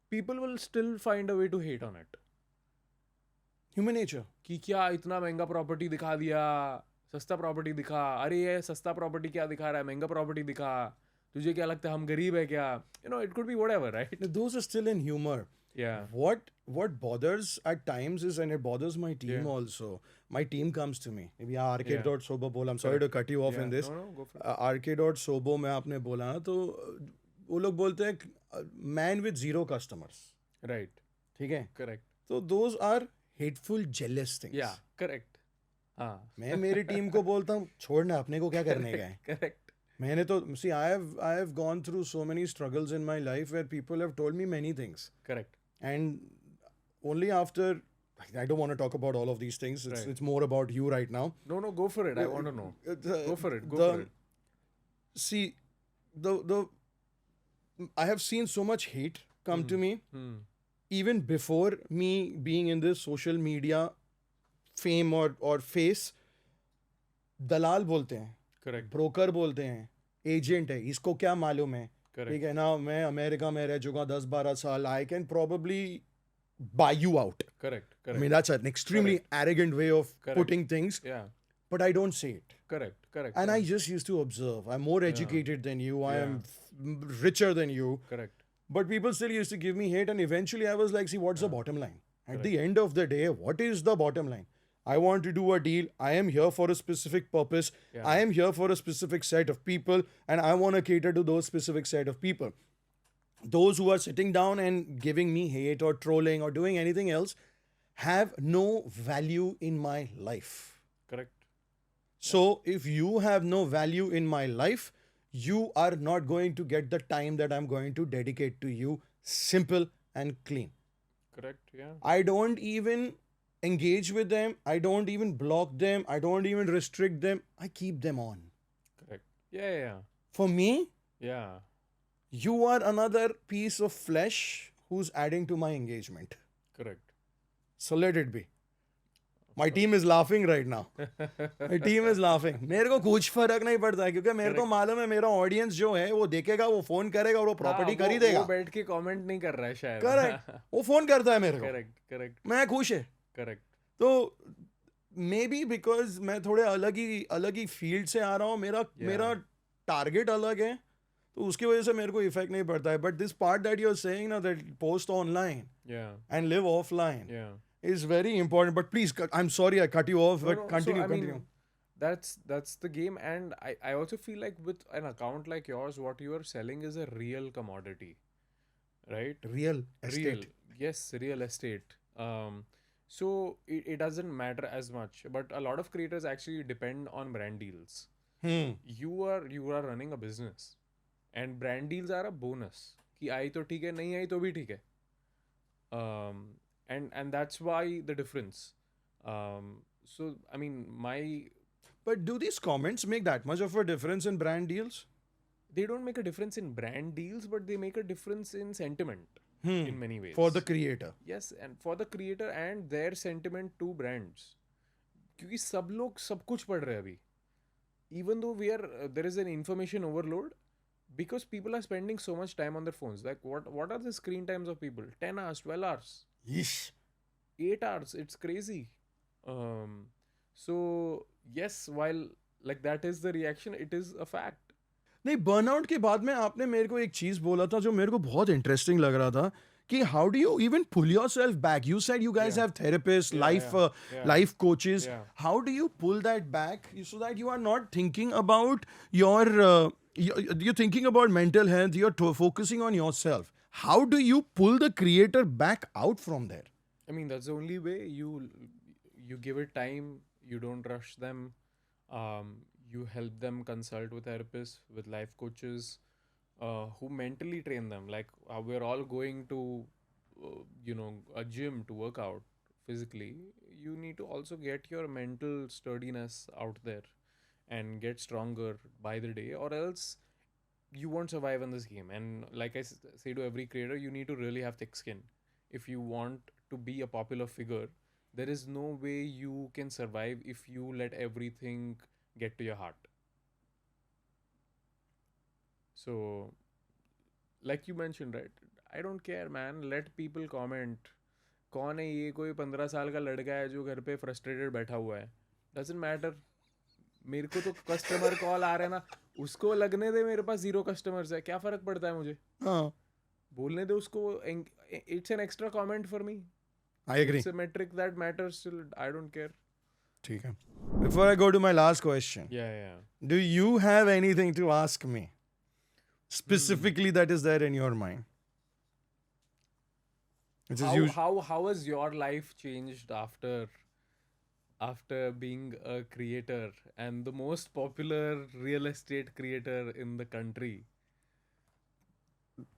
People will still find a way to hate on it. Human nature. कि क्या इतना महंगा property दिखा दिया, सस्ता property दिखा, अरे ये सस्ता प्रॉपर्टी क्या दिखा रहा है, महंगा प्रॉपर्टी दिखा, तुझे क्या लगता है हम गरीब है क्या? You know, it could be whatever, right? Those are still in humor. Yeah. What bothers at times is, and it bothers my team Yeah. also. My team comes to me. Maybe Yeah. arcade.sobo बोला. I'm sorry to cut you off Yeah. in this. No, go for it. arcade.sobo में आपने बोला ना तो वो लोग बोलते हैं man with zero customers. Right. ठीक है? Correct. So those are hateful, jealous things. Yeah. Correct. हाँ. मैं मेरी टीम को बोलता हूँ छोड़ना अपने को क्या करने का है. Correct. मैंने तो see I have gone through so many struggles in my life where people have told me many things. Correct. And only after, I don't want to talk about all of these things. It's more about you right now. No, go for it. I want to know. Go for it. See, the I have seen so much hate come to me, even before me being in this social media fame or face. दलाल बोलते हैं, Correct. Broker बोलते हैं, agent है, इसको क्या मालूम है. Correct. ठीक है ना, मैं अमेरिका में रह चुका 10-12 साल. I can probably buy you out. Correct. I mean, that's an extremely arrogant way of putting things. Yeah. But I don't say it. Correct. And I just used to observe. I'm more educated than you. I am richer than you. Correct. But people still used to give me hate. And eventually I was like, see, what's the bottom line? At the end of the day, what is the bottom line? I want to do a deal. I am here for a specific purpose. Yeah. I am here for a specific set of people. And I want to cater to those specific set of people. Those who are sitting down and giving me hate or trolling or doing anything else have no value in my life. Correct. So if you have no value in my life, you are not going to get the time that I'm going to dedicate to you. Simple and clean. Correct. Yeah. I don't even engage with them. I don't even block them. I don't even restrict them. I keep them on. Correct. Yeah. For me, Yeah. you are another piece of flesh who's adding to my engagement. Correct. So let it be. My team is laughing right now. My team is laughing. मेरे को कुछ फर्क नहीं पड़ता है क्योंकि मेरे को मालूम है मेरा ऑडियंस जो है वो देखेगा, वो फोन करेगा और वो प्रॉपर्टी खरीदेगा. वो बैठ के कमेंट नहीं कर रहा है शायद. करेक्ट. वो फोन करता है मेरे को. करेक्ट. मैं खुश है. करेक्ट. तो मे बी बिकॉज मैं थोड़े अलग ही फील्ड से आ रहा हूँ. मेरा टारगेट अलग है तो उसकी वजह से मेरे को इफेक्ट नहीं पड़ता है. But this part that you are saying ना, that post online and live offline is very important. But please, I'm sorry I cut you off, but continue. That's the game. And I also feel like with an account like yours, what you are selling is a real commodity, right? Real estate. Yes, real estate. So it doesn't matter as much, but a lot of creators actually depend on brand deals. You are running a business, and brand deals are a bonus. कि आई तो ठीक है, नहीं आई तो भी ठीक है. And that's why the difference. So I mean, But do these comments make that much of a difference in brand deals? They don't make a difference in brand deals, but they make a difference in sentiment in many ways. For the creator. Yes, and for the creator and their sentiment to brands. क्योंकि सब लोग सब कुछ पढ़ रहे हैं अभी. Even though there is an information overload, because people are spending so much time on their phones. Like what are the screen times of people? 10 hours, 12 hours. Yeesh. 8 hours. It's crazy. So yes, while like that is the reaction, it is a fact. नहीं, burnout के बाद में आपने मेरे को एक चीज बोला था जो मेरे को बहुत इंटरेस्टिंग लग रहा था कि how do you even pull yourself back? You said you guys have therapists, life coaches. How do you pull that back so that you are not thinking about you're thinking about mental health, you're focusing on yourself. How do you pull the creator back out from there? I mean, that's the only way. You give it time. You don't rush them. You help them consult with therapists, with life coaches, who mentally train them. Like we're all going to, a gym to work out physically. You need to also get your mental sturdiness out there and get stronger by the day, or else you won't survive in this game. And like I say to every creator, you need to really have thick skin. If you want to be a popular figure, there is no way you can survive if you let everything get to your heart. So, like you mentioned, right? I don't care, man. Let people comment. कौन है ये? कोई 15 साल का लड़का है जो घर पे फ्रस्ट्रेटेड बैठा हुआ है. Doesn't matter. मेरे को तो कस्टमर कॉल आ रहे हैं ना, उसको लगने दे मेरे पास 0 कस्टमर्स है, क्या फर्क पड़ता है मुझे. बोलने दे उसको. It's an extra comment for me. I agree. It's a metric that matters still. I don't care. ठीक है. Before I go to my last question, Yeah. do you have anything to ask me specifically that is there in your mind? Which is How has your life changed after being a creator and the most popular real estate creator in the country?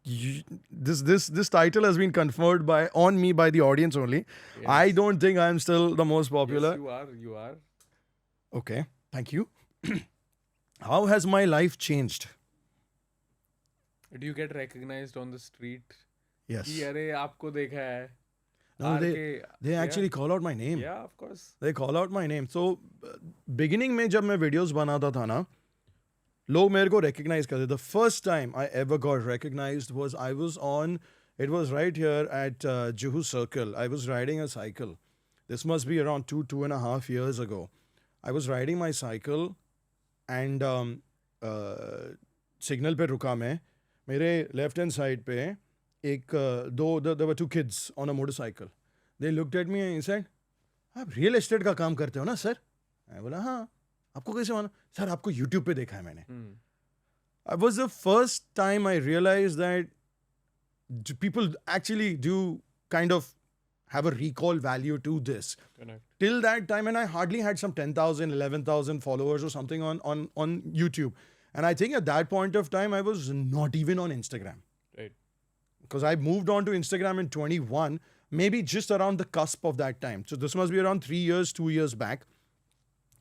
This title has been conferred on me by the audience only. Yes. I don't think I'm still the most popular. Yes, you are. Okay, thank you. How has my life changed? Do you get recognized on the street? Yes. कि अरे आपको देखा है. No, they actually call out my name. Yeah, of course. They call out my name. So beginning में जब मैं videos बनाता था ना, लोग मेरे को recognize करते. The first time I ever got recognized was it was right here at Juhu Circle. I was riding a cycle. This must be around 2.5 years ago. I was riding my cycle and signal पे रुका मैं. मेरे left hand side पे there were two kids on a motorcycle. They looked at me and said, आप real estate का काम करते हो ना सर? मैं बोला हाँ. आपको कैसे मालूम? सर आपको YouTube पे देखा है मैंने. It was the first time I realized that people actually do kind of have a recall value to this. Correct. Till that time, and I hardly had some 10,000, 11,000 followers or something on YouTube. And I think at that point of time, I was not even on Instagram. Right. Because I moved on to Instagram in 21, maybe just around the cusp of that time. So this must be around 3 years, 2 years back.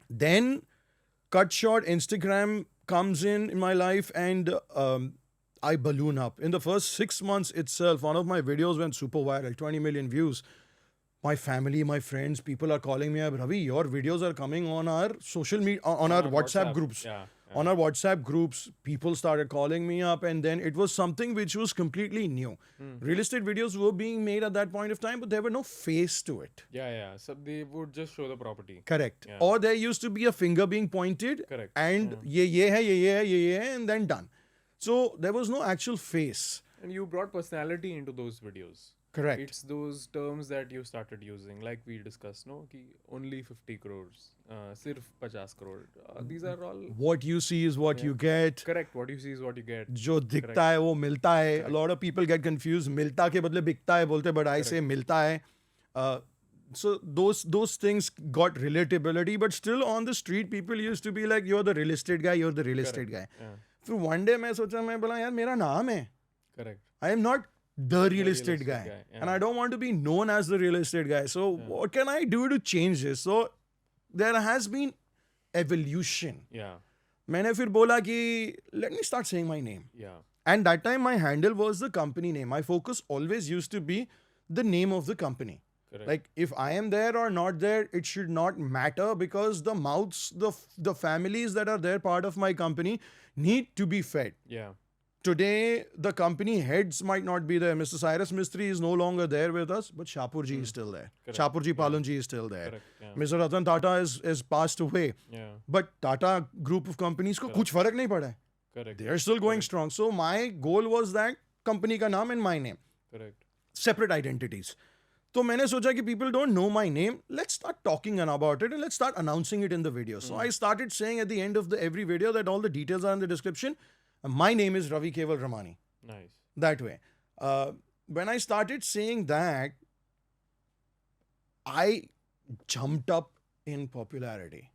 Then, cut short, Instagram comes in my life and I balloon up. In the first 6 months itself, one of my videos went super viral, 20 million views. My family, my friends, people are calling me up, Ravi, your videos are coming on our social media, on our WhatsApp groups. Yeah. On our WhatsApp groups, people started calling me up, and then it was something which was completely new. Real estate videos were being made at that point of time, but there were no face to it. Yeah. So they would just show the property. Correct. Yeah. Or there used to be a finger being pointed. Correct. And ye hai, and then done. So there was no actual face. And you brought personality into those videos. Correct. It's those terms that you started using, like we discussed, no? Ki only 50 crores, sirf 50 crore. These are all... What you see is what you get. Correct. What you see is what you get. जो दिखता है वो मिलता है. A lot of people get confused. मिलता के बदले बिकता है बोलते, but I say मिलता है. So those things got relatability, but still on the street people used to be like, you're the real estate guy, you're the real estate guy. Yeah. फिर one day मैं सोचा, मैं बोला यार मेरा नाम है. Correct. I am not the real estate guy. Yeah. And I don't want to be known as the real estate guy. So what can I do to change this? So there has been evolution. Yeah. मैंने फिर बोला कि let me start saying my name. Yeah. And that time my handle was the company name. My focus always used to be the name of the company. Correct. Like if I am there or not there, it should not matter because the mouths, the families that are there part of my company need to be fed. Yeah. Today, the company heads might not be there. Mr. Cyrus Mistry is no longer there with us, but Shapurji is still there. Correct. Shapurji Palunji is still there. Correct. Yeah. Mr. Ratan Tata is passed away. Yeah. But Tata group of companies को कुछ फर्क नहीं पड़ा है. Correct. They are still going strong. So my goal was that company का नाम and my name. Correct. Separate identities. तो मैंने सोचा कि people don't know my name. Let's start talking about it and let's start announcing it in the video. So I started saying at the end of every video that all the details are in the description. My name is Ravi Kewalramani. Nice. That way. When I started saying that, I jumped up in popularity.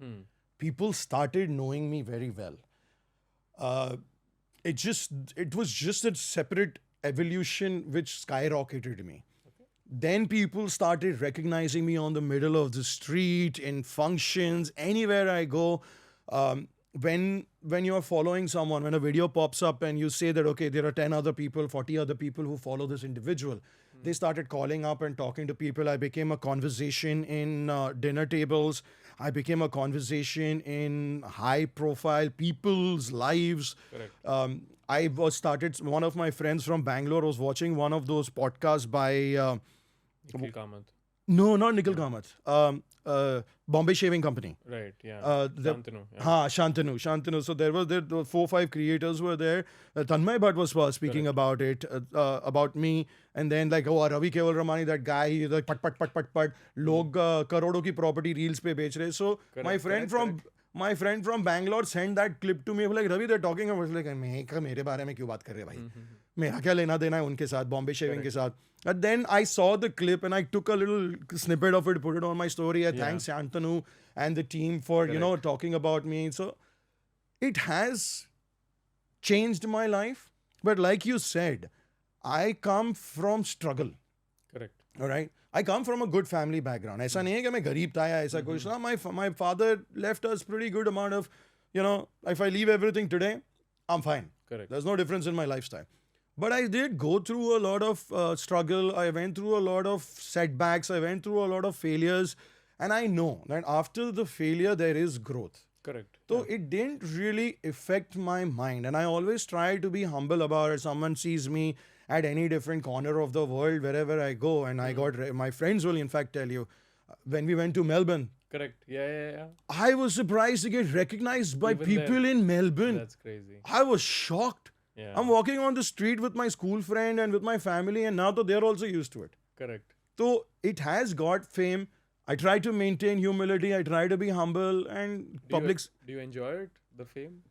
People started knowing me very well. It was just a separate evolution which skyrocketed me. Then people started recognizing me on the middle of the street, in functions, anywhere I go. When you're following someone, when a video pops up and you say that, okay, there are 10 other people, 40 other people who follow this individual, they started calling up and talking to people. I became a conversation in dinner tables. I became a conversation in high-profile people's lives. Correct. One of my friends from Bangalore was watching one of those podcasts by... Nikhil Kamath. No, not Nikhil Kamath. Bombay Shaving Company. Right, yeah. The Shantanu, yeah. Shantanu. So there were 4 5 creators were there. Tanmay Bhatt was speaking Correct. about it, about me, and then like Ravi Kewalramani, that guy, he's like pat. Log करोड़ों की property reels पे बेच रहे. So my Correct, friend correct, from my friend from Bangalore sent that clip to me. Like Ravi, they're talking. I was like, मेरे बारे में क्यों बात कर रहे भाई? मेरा क्या लेना देना है उनके साथ, बॉम्बे शेविंग के साथ. But then I saw the clip and I took a little snippet of it, put it on my story. I thanked Shantanu and the team for talking about me. So it has changed my life. But like you said, I come from struggle. correct. All right. I come from a good family background. ऐसा नहीं है कि मैं गरीब था या ऐसा कुछ ना. My father left us pretty good amount of, if I leave everything today, I'm fine. Correct. There's no difference in my lifestyle. But I did go through a lot of struggle. I went through a lot of setbacks. I went through a lot of failures. And I know that after the failure, there is growth. Correct. So it didn't really affect my mind. And I always try to be humble about it. Someone sees me at any different corner of the world, wherever I go. And my friends will in fact tell you, when we went to Melbourne, Correct. Yeah. I was surprised to get recognized by Even people there. in Melbourne. That's crazy. I was shocked. Yeah. I'm walking on the street with my school friend and with my family, and now they're also used to it. Correct. So it has got fame. I try to maintain humility. I try to be humble, and Do you enjoy it, the fame?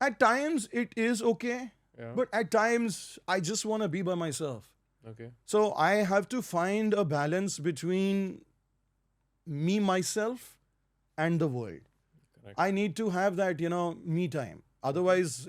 at times it is okay, Yeah. but at times I just want to be by myself. Okay. So I have to find a balance between me, myself, and the world. Correct. I need to have that, me time. Otherwise,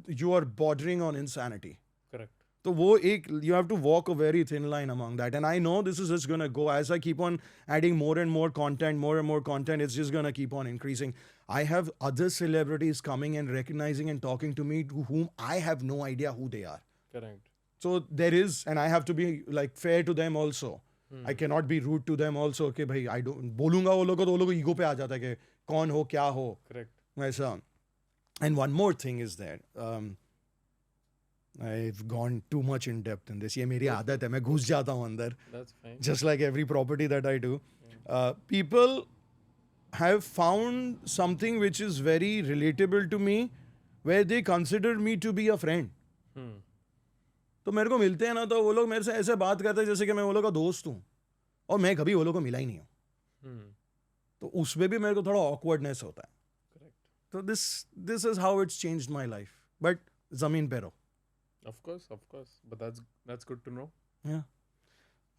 you are bordering on insanity. Correct. So you have to walk a very thin line among that. And I know this is just going to go. As I keep on adding more and more content, it's just going to keep on increasing. I have other celebrities coming and recognizing and talking to me to whom I have no idea who they are. Correct. So there is, and I have to be like fair to them also. I cannot be rude to them also. Okay, bhai, I don't बोलूंगा वो लोग को तो वो लोग ego पे आ जाता है कि कौन हो क्या हो Correct. वैसा. And one more thing is there. I've gone too much in depth in this. ये मेरी आदत है, मैं घुस जाता हूँ अंदर. That's fine. Just like every property that I do. People have found something which is very relatable to me, where they consider me to be a friend. तो मेरे को मिलते हैं ना, तो वो लोग मेरे से ऐसे बात करते हैं जैसे कि मैं वो लोग का दोस्त हूँ, और मैं कभी वो लोग को मिला ही नहीं हूँ. तो उसमें भी मेरे को थोड़ा awkwardness होता है. Correct. So this is how it's changed my life. But ज़मीन पे रहो. Of course. But that's good to know. Yeah.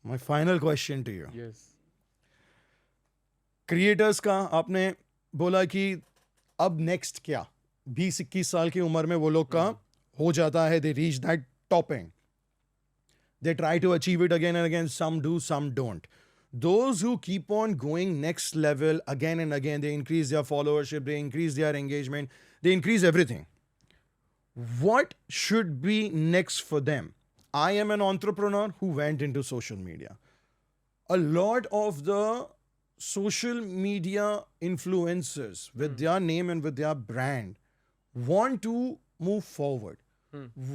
My final question to you. Yes. Creators का आपने बोला कि अब नेक्स्ट क्या 20-21 साल की उम्र में वो लोग का हो जाता है, they reach that top end, they try to achieve it again and again, some do some don't. Those who keep on going next level again and again, they increase their followership, they increase their engagement, they increase everything. What should be next for them? I am an entrepreneur who went into social media. A lot of the social media influencers with their name and with their brand want to move forward.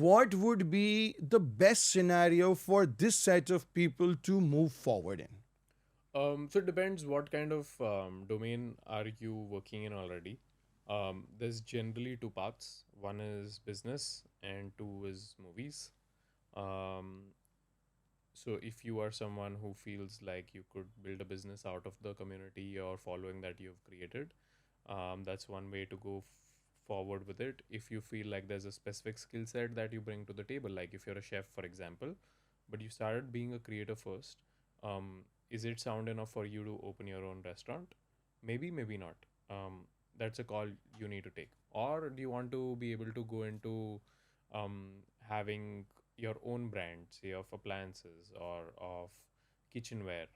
What would be the best scenario for this set of people to move forward in? So it depends what kind of domain are you working in already. There's generally two paths. One is business and two is movies. So if you are someone who feels like you could build a business out of the community or following that you've created, that's one way to go forward with it. If you feel like there's a specific skill set that you bring to the table, like if you're a chef, for example, but you started being a creator first, is it sound enough for you to open your own restaurant? Maybe not. That's a call you need to take. Or do you want to be able to go into having your own brand, say of appliances or of kitchenware,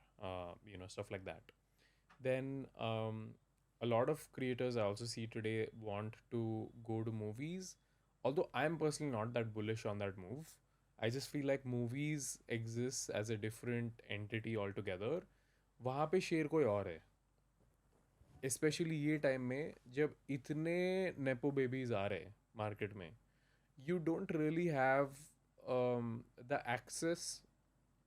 stuff like that? Then a lot of creators I also see today want to go to movies. Although I'm personally not that bullish on that move. I just feel like movies exists as a different entity altogether. वहाँ पे शेर कोई और है. Especially ये time में जब इतने नेपो बेबीज आ रहे मार्केट में, you don't really have the access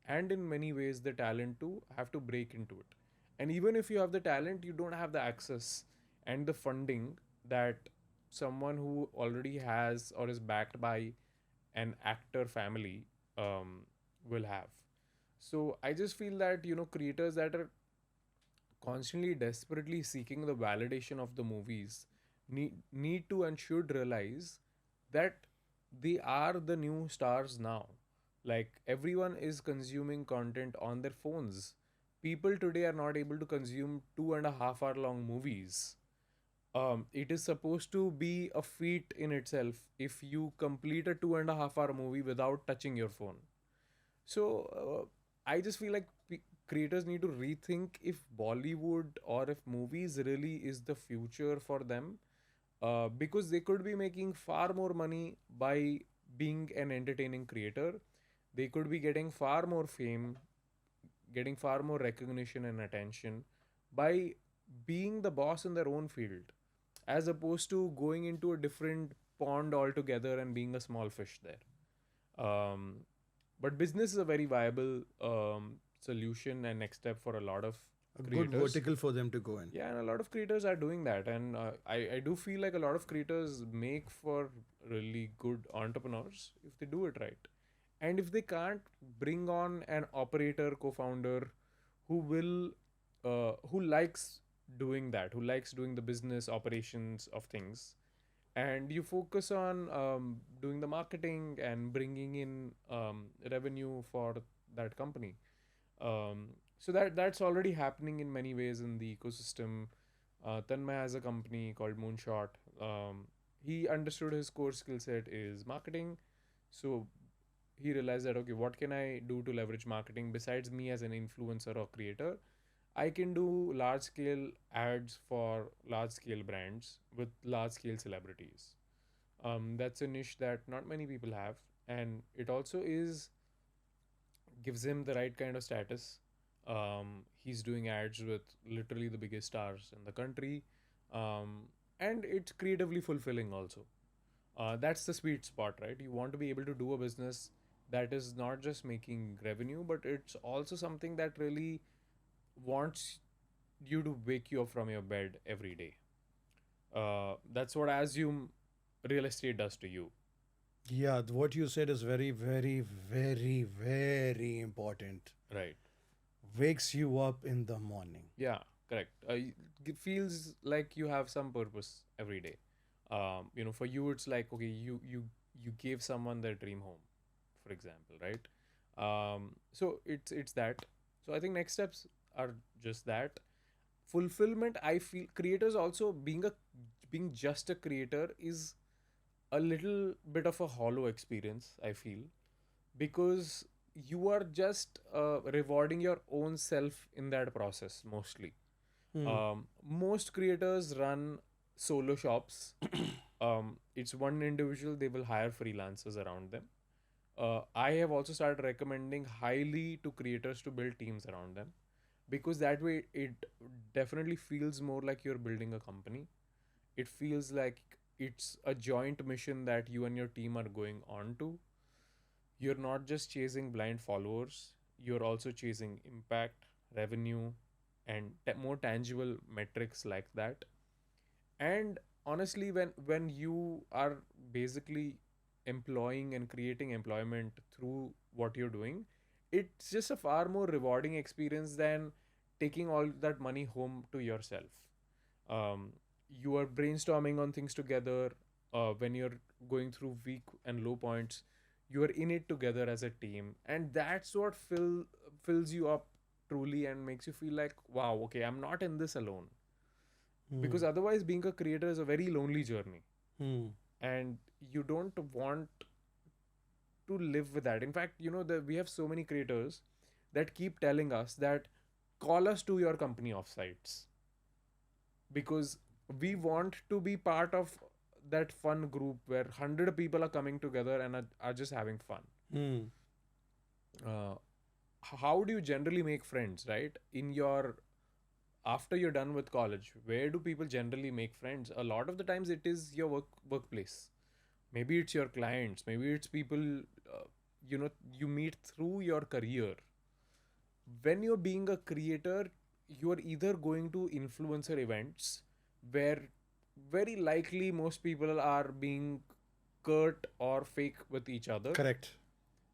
and in many ways the talent to have to break into it. And even if you have the talent, you don't have the access and the funding that someone who already has or is backed by an actor family will have. So I just feel that, creators that are constantly desperately seeking the validation of the movies need to and should realize that they are the new stars now. Like, everyone is consuming content on their phones. People today are not able to consume 2.5 hour long movies. It is supposed to be a feat in itself if you complete a 2.5 hour movie without touching your phone. So I just feel like creators need to rethink if Bollywood or if movies really is the future for them, because they could be making far more money by being an entertaining creator. They could be getting far more fame, getting far more recognition and attention by being the boss in their own field, as opposed to going into a different pond altogether and being a small fish there. But business is a very viable solution and next step for a lot of A good creators. vertical for them to go in. Yeah, and a lot of creators are doing that. And I do feel like a lot of creators make for really good entrepreneurs if they do it right. And if they can't bring on an operator, co-founder who likes doing that, who likes doing the business operations of things, and you focus on doing the marketing and bringing in revenue for that company. So that's already happening in many ways in the ecosystem. Tanmay has a company called Moonshot. He understood his core skill set is marketing, so he realized that, okay, what can I do to leverage marketing besides me as an influencer or creator? I can do large scale ads for large scale brands with large scale celebrities. That's a niche that not many people have, and it also is gives him the right kind of status. He's doing ads with literally the biggest stars in the country, and it's creatively fulfilling also. That's the sweet spot, right? You want to be able to do a business that is not just making revenue, but it's also something that really wants you to wake you up from your bed every day. That's what I assume real estate does to you. Yeah, what you said is very, very, very, very important. Right. Wakes you up in the morning. Yeah, correct. It feels like you have some purpose every day. For you, it's like, okay, you gave someone their dream home, for example, right? So it's that. So I think next steps are just that fulfillment. I feel creators also being just a creator is a little bit of a hollow experience, I feel, because you are just rewarding your own self in that process mostly. Hmm. Most creators run solo shops. It's one individual, they will hire freelancers around them. I have also started recommending highly to creators to build teams around them, because that way it definitely feels more like you're building a company. It feels like it's a joint mission that you and your team are going on to. You're not just chasing blind followers, you're also chasing impact, revenue, and more tangible metrics like that. And honestly, when you are basically employing and creating employment through what you're doing, it's just a far more rewarding experience than taking all that money home to yourself. You are brainstorming on things together. When you're going through weak and low points, you are in it together as a team, and that's what fills you up truly and makes you feel like, wow, okay, I'm not in this alone. Hmm. Because otherwise, being a creator is a very lonely journey, Hmm. and you don't want to live with that. In fact, we have so many creators that keep telling us that call us to your company offsites, because we want to be part of that fun group where 100 people are coming together and are just having fun. Hmm. uh, how do you generally make friends, right? After you're done with college, where do people generally make friends? A lot of the times it is your workplace. Maybe it's your clients, maybe it's people you meet through your career. when you're being a creator, you're either going to influencer events where very likely most people are being curt or fake with each other, Correct.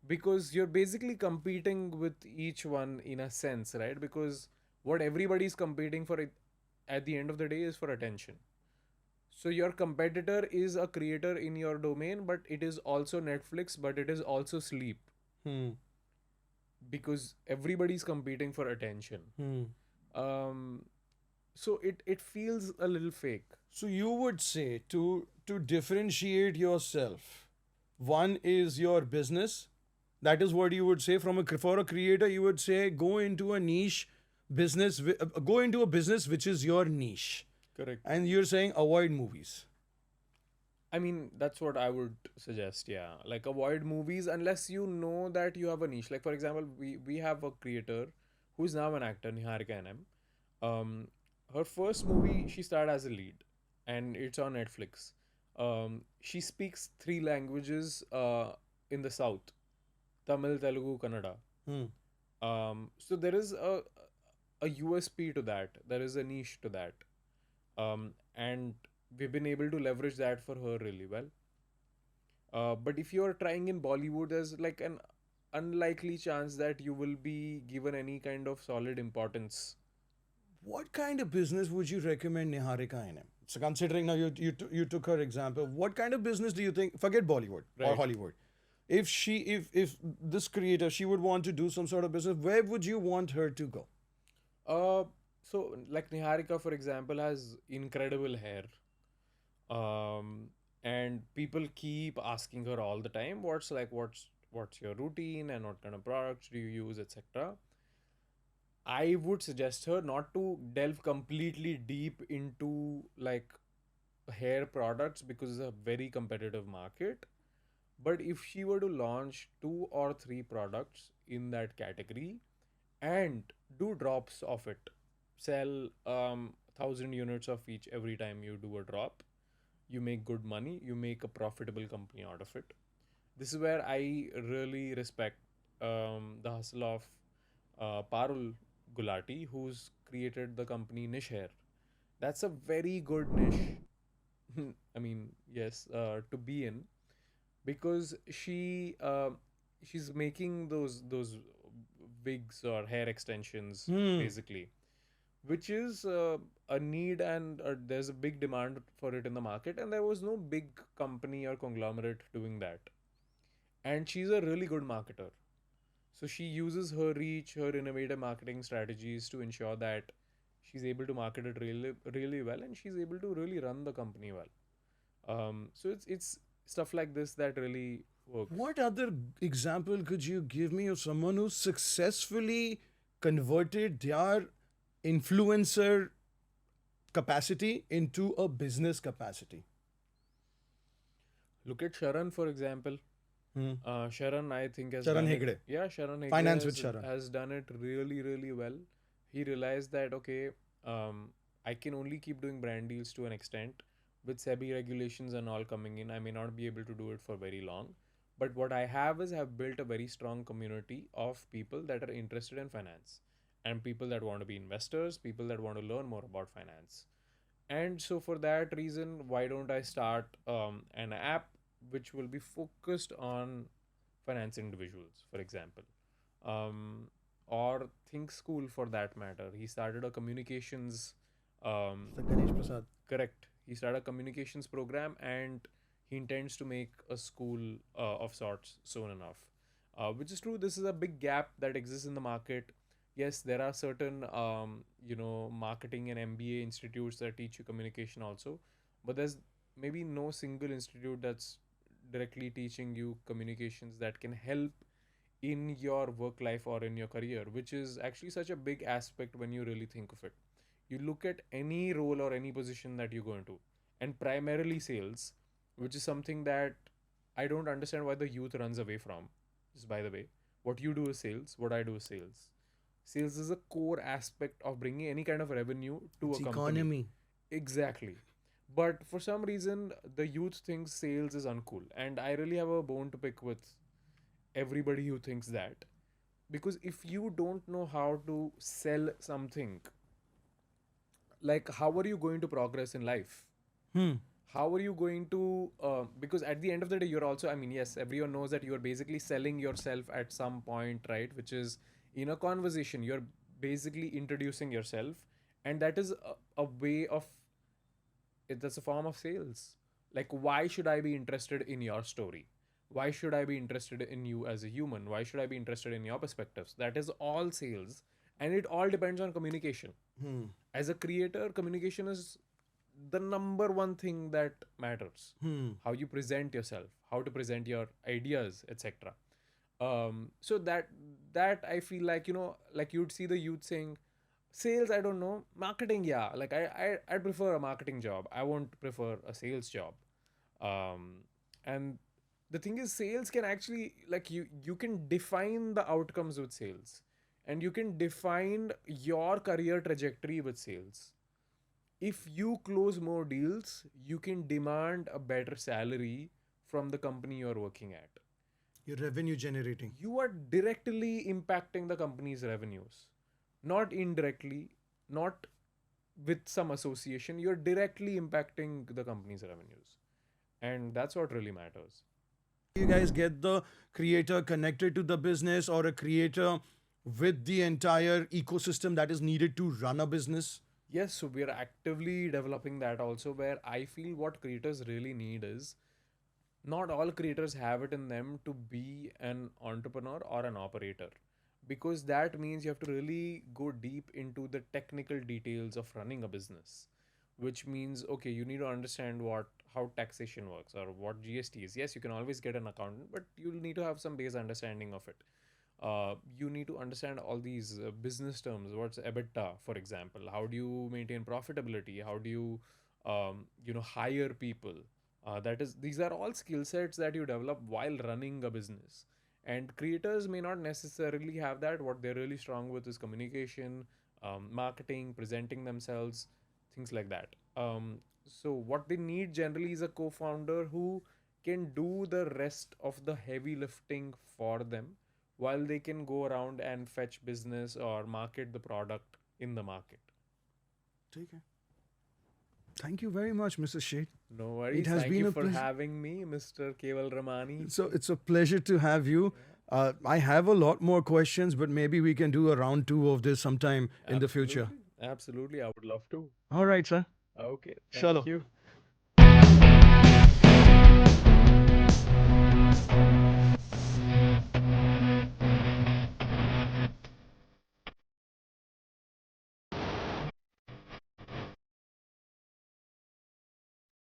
because you're basically competing with each one in a sense, right? Because what everybody's competing for at the end of the day is for attention. So your competitor is a creator in your domain, but it is also Netflix, but it is also sleep, Hmm. because everybody's competing for attention. Hmm. Um, so it feels a little fake. So you would say to differentiate yourself, one is your business. That is what you would say from a for a creator. You would say go into a niche business. Go into a business which is your niche, Correct. and you're saying avoid movies. I mean, that's what I would suggest. Yeah, like avoid movies unless you know that you have a niche. Like for example, we have a creator who is now an actor, Niharika NM. Her first movie she starred as a lead, and it's on Netflix. She speaks three languages in the south: Tamil, Telugu, Kannada. Hmm. So there is a USP to that. There is a niche to that, and we've been able to leverage that for her really well. But if you're trying in Bollywood, there's like an unlikely chance that you will be given any kind of solid importance. What kind of business would you recommend Niharika in? So considering now you took her example, what kind of business do you think? Forget Bollywood or Right. Hollywood. If this creator she would want to do some sort of business, where would you want her to go? Uh, so like Niharika, for example, has incredible hair. And people keep asking her all the time, what's your routine and what kind of products do you use, etc. I would suggest her not to delve completely deep into like hair products because it's a very competitive market. But if she were to launch two or three products in that category and do drops of it, sell 1,000 units of each every time you do a drop, you make good money, you make a profitable company out of it. This is where I really respect the hustle of Parul Gulati, who's created the company Niche Hair. That's a very good niche. I mean, yes, to be in, because she's making those wigs or hair extensions Hmm. basically, which is a need, and there's a big demand for it in the market, and there was no big company or conglomerate doing that. And she's a really good marketer, so she uses her reach, her innovative marketing strategies to ensure that she's able to market it really really well, and she's able to really run the company well. So it's stuff like this that really works. What other example could you give me of someone who successfully converted their influencer capacity into a business capacity? Look at Sharan, for example. Hmm. Sharan, I think, has Charan done it. Hegde. Yeah, Sharan Hegde Finance with Sharan. has done it really, really well. He realized that, okay, I can only keep doing brand deals to an extent. With SEBI regulations and all coming in, I may not be able to do it for very long. But what I have is have built a very strong community of people that are interested in finance, and people that want to be investors, people that want to learn more about finance. And so, for that reason, why don't I start an app which will be focused on finance individuals, for example, or Think School for that matter. He started a communications, The Ganesh Prasad. correct. He started a communications program, and he intends to make a school of sorts soon enough. Which is true. This is a big gap that exists in the market. Yes, there are certain marketing and MBA institutes that teach you communication also, but there's maybe no single institute that's directly teaching you communications that can help in your work life or in your career, which is actually such a big aspect when you really think of it. You look at any role or any position that you go into, and primarily sales, which is something that I don't understand why the youth runs away from. Just by the way, what you do is sales, what I do is sales. Sales is a core aspect of bringing any kind of revenue to It's a company. economy. Exactly. But for some reason, the youth thinks sales is uncool. And I really have a bone to pick with everybody who thinks that. Because if you don't know how to sell something, like how are you going to progress in life? How are you going to because at the end of the day you're also, I mean, yes, everyone knows that you're basically selling yourself at some point, right? Which is in a conversation you're basically introducing yourself, and that is a way of that's a form of sales. Like, why should I be interested in your story? Why should I be interested in you as a human? Why should I be interested in your perspectives? That is all sales, and it all depends on communication. As a creator, communication is the number one thing that matters. How you present yourself, how to present your ideas, etc. So that I feel like, like you'd see the youth saying, sales, I don't know, marketing, yeah, like I'd prefer a marketing job, I won't prefer a sales job. And the thing is, sales can actually, like, you can define the outcomes with sales, and you can define your career trajectory with sales. If you close more deals, you can demand a better salary from the company you're working at. Your revenue generating. You are directly impacting the company's revenues, not indirectly, not with some association. You're directly impacting the company's revenues, and that's what really matters. You guys get the creator connected to the business, or a creator with the entire ecosystem that is needed to run a business? Yes, so we are actively developing that also, where I feel what creators really need is, not all creators have it in them to be an entrepreneur or an operator, because that means you have to really go deep into the technical details of running a business, which means, okay, you need to understand how taxation works or what GST is. Yes, you can always get an accountant, but you'll need to have some base understanding of it. You need to understand all these business terms. What's EBITDA, for example? How do you maintain profitability? How do you, hire people? These are all skill sets that you develop while running a business. And creators may not necessarily have that. What they're really strong with is communication, marketing, presenting themselves, things like that. So what they need generally is a co-founder who can do the rest of the heavy lifting for them, while they can go around and fetch business or market the product in the market. Take care. Thank you very much, Mrs. Sheth. No worries. It has Thank been you a for pleasure. having me, Mr. Kewalramani. So it's a pleasure to have you. I have a lot more questions, but maybe we can do a round two of this sometime in the future. Absolutely. Absolutely. I would love to. All right, sir. Okay. Thank Chalo. you.